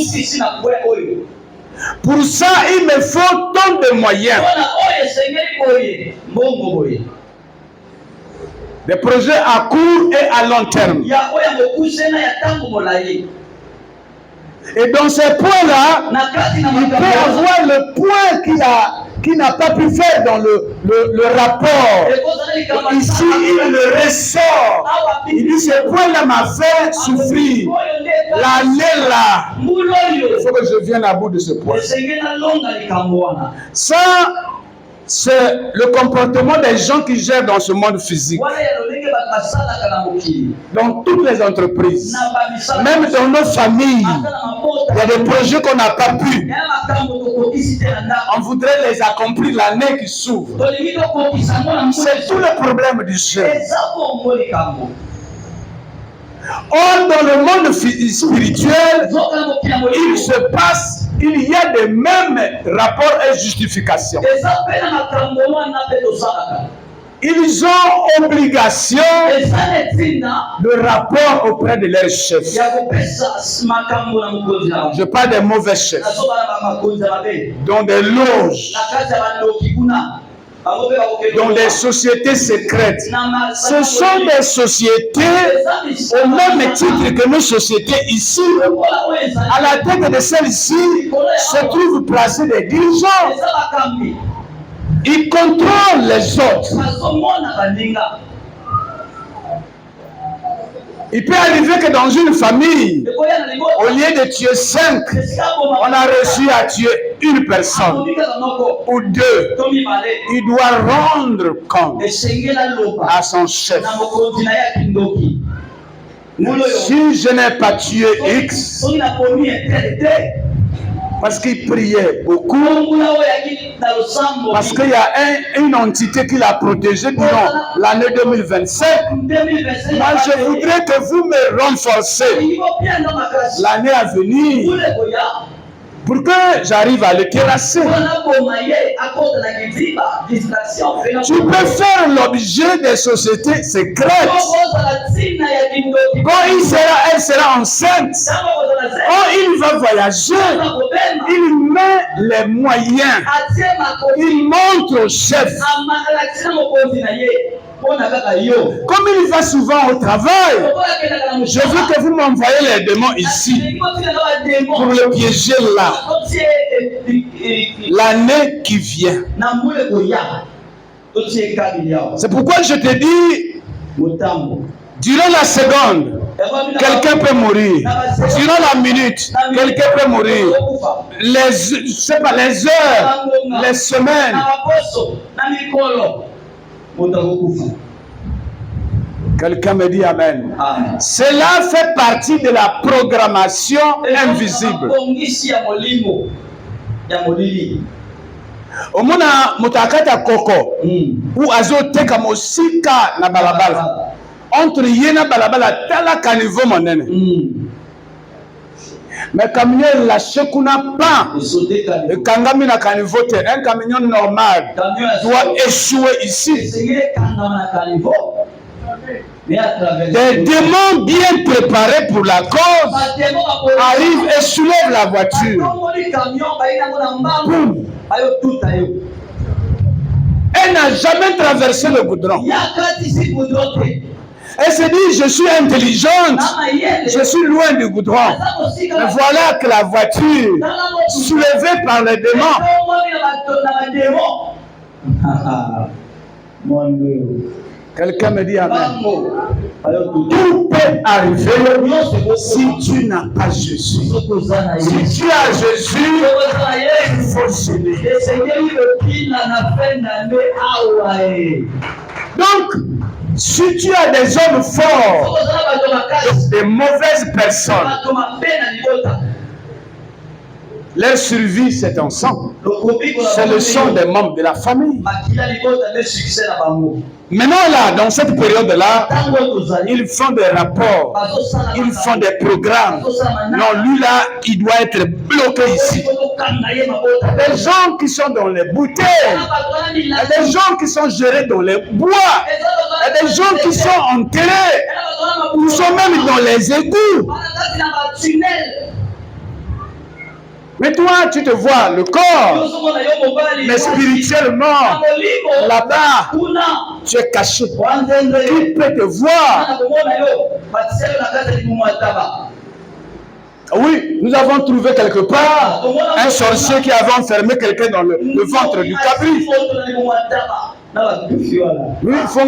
Pour ça, il me faut tant de moyens. Des projets à court et à long terme. Et dans ces points-là, il peut avoir le point qu'il n'a pas pu faire dans le rapport. Ici, il le ressort. Il dit, ce point-là m'a fait souffrir. L'année là, il faut que je vienne à bout de ce point. Ça, c'est le comportement des gens qui gèrent dans ce monde physique. Dans toutes les entreprises, même dans nos familles, il y a des projets qu'on n'a pas pu. On voudrait les accomplir l'année qui s'ouvre. C'est tout le problème du chef. Or, dans le monde spirituel, il y a des mêmes rapports et justifications. Ils ont obligation de rapport auprès de leurs chefs. Je parle des mauvais chefs, dans des loges, dans des sociétés secrètes. Ce sont des sociétés au même titre que nos sociétés ici. À la tête de celles-ci se trouvent placés des dirigeants. Ils contrôlent les autres. Il peut arriver que dans une famille, au lieu de tuer 5, on a réussi à tuer une personne ou 2. Il doit rendre compte à son chef. Si je n'ai pas tué X, parce qu'il priait beaucoup, parce qu'il y a une entité qui l'a protégé durant l'année 2025. Moi, je voudrais que vous me renforcez l'année à venir pour que j'arrive à le terrasser. Tu peux faire l'objet des sociétés secrètes. Quand elle sera enceinte, quand il va voyager, il met les moyens. Il montre au chef. Comme il va souvent au travail, je veux que vous m'envoyez les démons ici pour le piéger là. L'année qui vient. C'est pourquoi je te dis, durant la seconde, quelqu'un peut mourir. Durant la minute, quelqu'un peut mourir. Les heures, les semaines. Quelqu'un me dit Amen. Cela fait partie de la programmation invisible. Omona mutakata koko ou azoteka mosika na balabala. Entre yena balabala tala caniveau monene. Mais camion lâché qu'on a pas. Le kangami na caniveau, un camion normal doit échouer ici. Des démons bien préparés pour la cause arrivent et soulèvent la voiture. Boum. Elle n'a jamais traversé le goudron. Elle se dit, je suis intelligente, je suis loin du goudron. Mais voilà que la voiture, soulevée par les démons, quelqu'un me dit amen. Tout peut arriver si tu n'as pas Jésus. Si tu as Jésus, il faut s'aimer. Donc, si tu as des hommes forts, des mauvaises personnes, leur survie c'est ensemble. C'est le sang des membres de la famille. Maintenant là, dans cette période-là, ils font des rapports, ils font des programmes. Non, lui là, il doit être bloqué ici. Des gens qui sont dans les bouteilles, des gens qui sont gérés dans les bois, des gens qui sont enterrés, ils sont même dans les égouts. Mais toi, tu te vois le corps, mais spirituellement, là-bas, tu es caché. Qui peut te voir? Oui, nous avons trouvé quelque part un sorcier qui avait enfermé quelqu'un dans le ventre du cabri. Oui, il faut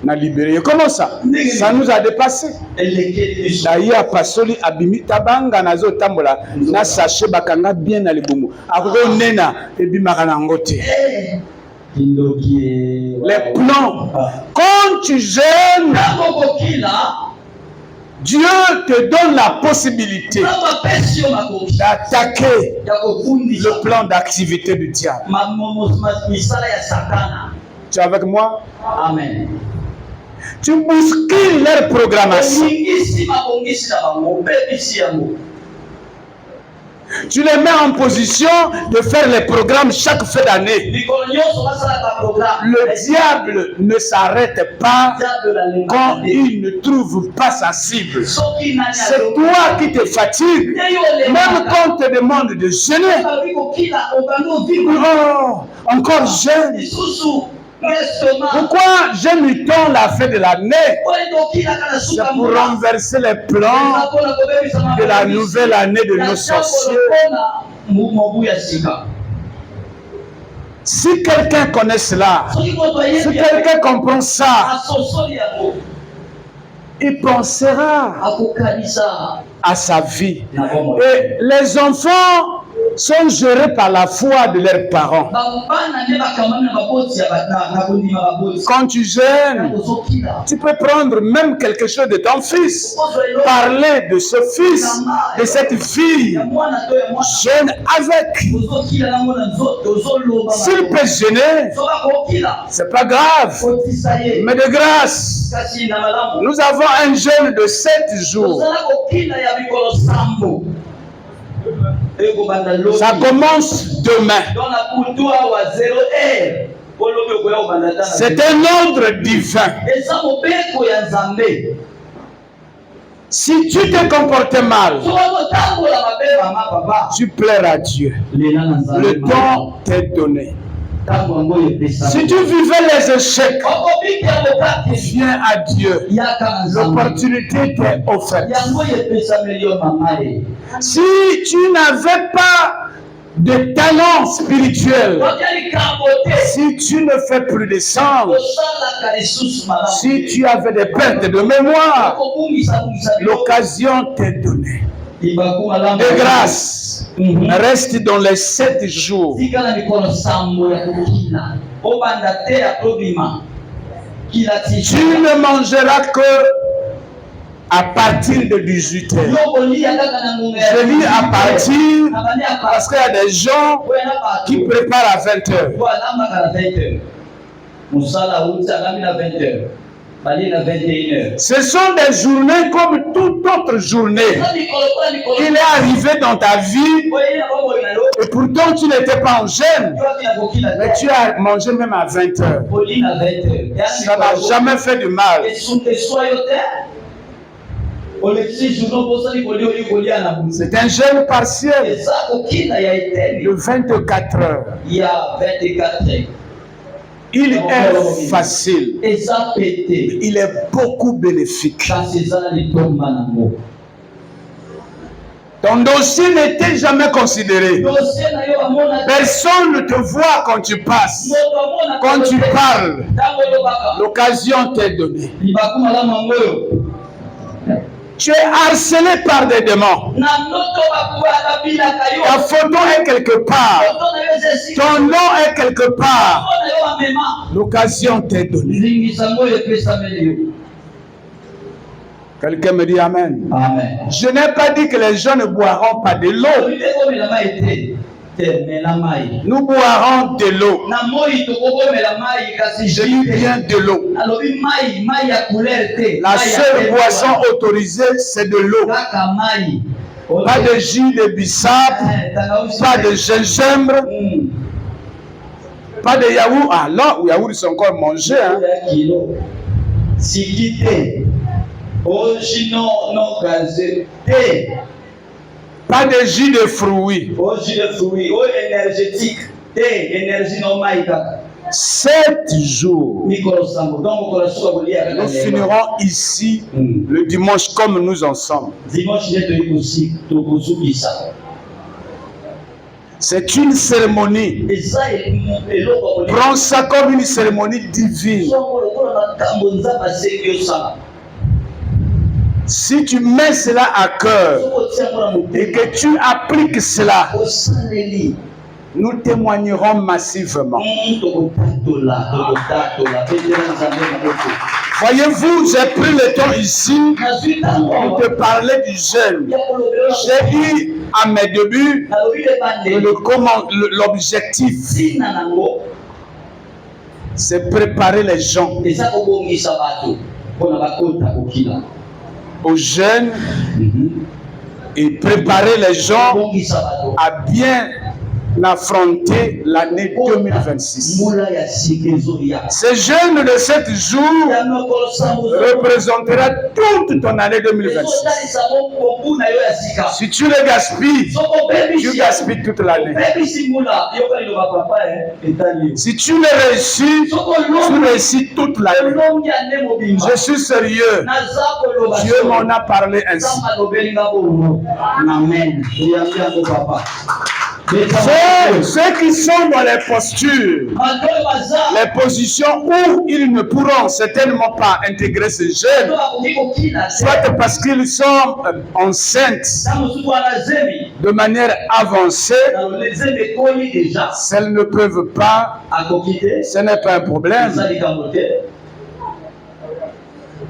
na libéré. Comment ça? Ça nous a dépassé. D'ailleurs, Pasoli Abimi Tabanga Nazo Tambola, na sachet bakanga bien na libumu. Ako nena ebimaranangote. Les plans. Quand tu jeûnes, Dieu te donne la possibilité d'attaquer le plan d'activité du diable. Tu es avec moi? Amen. Tu bouscules leur programmation. Tu les mets en position de faire les programmes chaque fin d'année. Le diable ne s'arrête pas quand il ne trouve pas sa cible. C'est toi qui te fatigues. Même quand on te demande de jeûner. Oh, encore jeûne. Pourquoi j'aime-t-on la fin de l'année? C'est pour renverser les plans de la nouvelle année de nos sorciers. Si quelqu'un connaît cela, si quelqu'un comprend ça, il pensera à sa vie. Et les enfants sont gérés par la foi de leurs parents. Quand tu jeûnes, tu peux prendre même quelque chose de ton fils, parler de ce fils, de cette fille, jeûne avec. S'il peut jeûner, c'est pas grave, mais de grâce, nous avons un jeûne de 7 jours. Ça commence demain. C'est un ordre divin. Si tu te comportes mal, tu plaires à Dieu. Le temps t'est donné. Si tu vivais les échecs, viens à Dieu. L'opportunité t'est offerte. Si tu n'avais pas de talent spirituel, si tu ne fais plus de sang, si tu avais des pertes de mémoire, l'occasion t'est donnée. De grâce, reste dans les 7 jours. Tu ne mangeras que à partir de 18h. Je lis à partir parce qu'il y a des gens qui préparent à 20h. Ce sont des journées comme toute autre journée. Il est arrivé dans ta vie et pourtant tu n'étais pas en jeûne, mais tu as mangé même à 20h. Ça n'a jamais fait de mal. C'est un jeûne partiel de 24 heures. Il est facile. Il est beaucoup bénéfique. Ton dossier n'était jamais considéré. Personne ne te voit quand tu passes. Quand tu parles, l'occasion t'est donnée. Tu es harcelé par des démons. Ta photo est quelque part. Ton nom est quelque part. L'occasion t'est donnée. Quelqu'un me dit Amen. Amen. Je n'ai pas dit que les gens ne boiront pas de l'eau. Nous boirons de l'eau. Je dis bien de l'eau. La seule boisson autorisée, c'est de l'eau. Pas de jus de bissap, pas de gingembre, pas de yaourt. Ah là, les yaourts sont encore mangés. Hein. Pas de jus de fruits. 7 jours. Nous finirons ici le dimanche comme nous en sommes. C'est une cérémonie. Prends ça comme une cérémonie divine. Si tu mets cela à cœur et que tu appliques cela, nous témoignerons massivement. Voyez-vous, j'ai pris le temps ici pour te parler du jeûne. J'ai dit à mes débuts l'objectif, c'est préparer les gens au jeûne et préparer les gens à bien affronter l'année 2026. Ce jeûne de 7 jours représentera toute ton année 2026. Si tu le gaspilles, tu gaspilles toute l'année. Si tu le réussis, tu réussis toute l'année. Je suis sérieux. Dieu m'en a parlé ainsi. Amen. Ceux qui sont dans les postures, les positions où ils ne pourront certainement pas intégrer ce jeûne, soit parce qu'ils sont enceintes de manière avancée, s'ils ne peuvent pas, ce n'est pas un problème.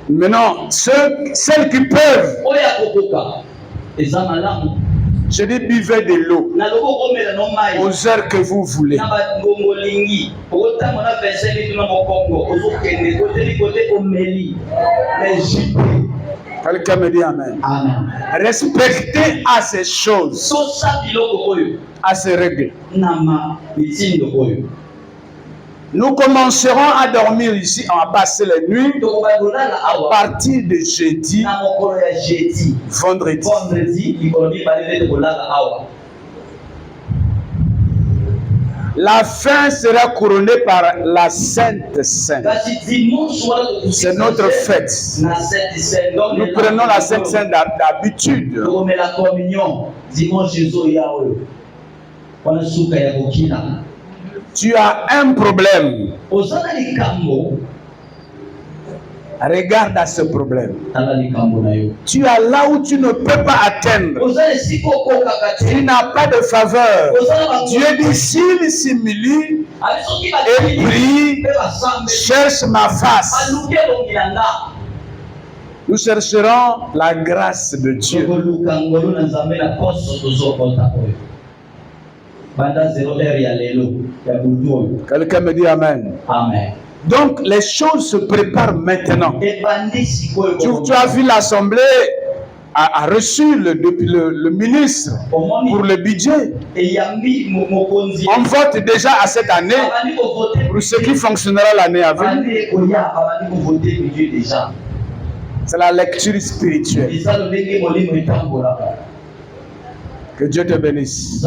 Maintenant, celles qui peuvent, je dis buvez de l'eau aux heures que vous voulez. Quelqu'un me dit Amen. Amen. Respectez à ces choses, à ces règles. Nous commencerons à dormir ici, on va passer la nuit à partir de jeudi, vendredi. La fin sera couronnée par la Sainte Sainte. C'est notre fête. Nous prenons la Sainte Sainte d'habitude. Tu as un problème. Regarde à ce problème. Tu as là où tu ne peux pas atteindre. Tu n'as pas de faveur. Dieu dit s'il s'humilie et prie, cherche ma face. Nous chercherons la grâce de Dieu. Quelqu'un me dit Amen. Amen. Donc les choses se préparent maintenant. Tu as vu l'Assemblée a reçu le ministre pour le budget. On vote déjà à cette année pour ce qui fonctionnera l'année à venir. C'est la lecture spirituelle. Que Dieu te bénisse.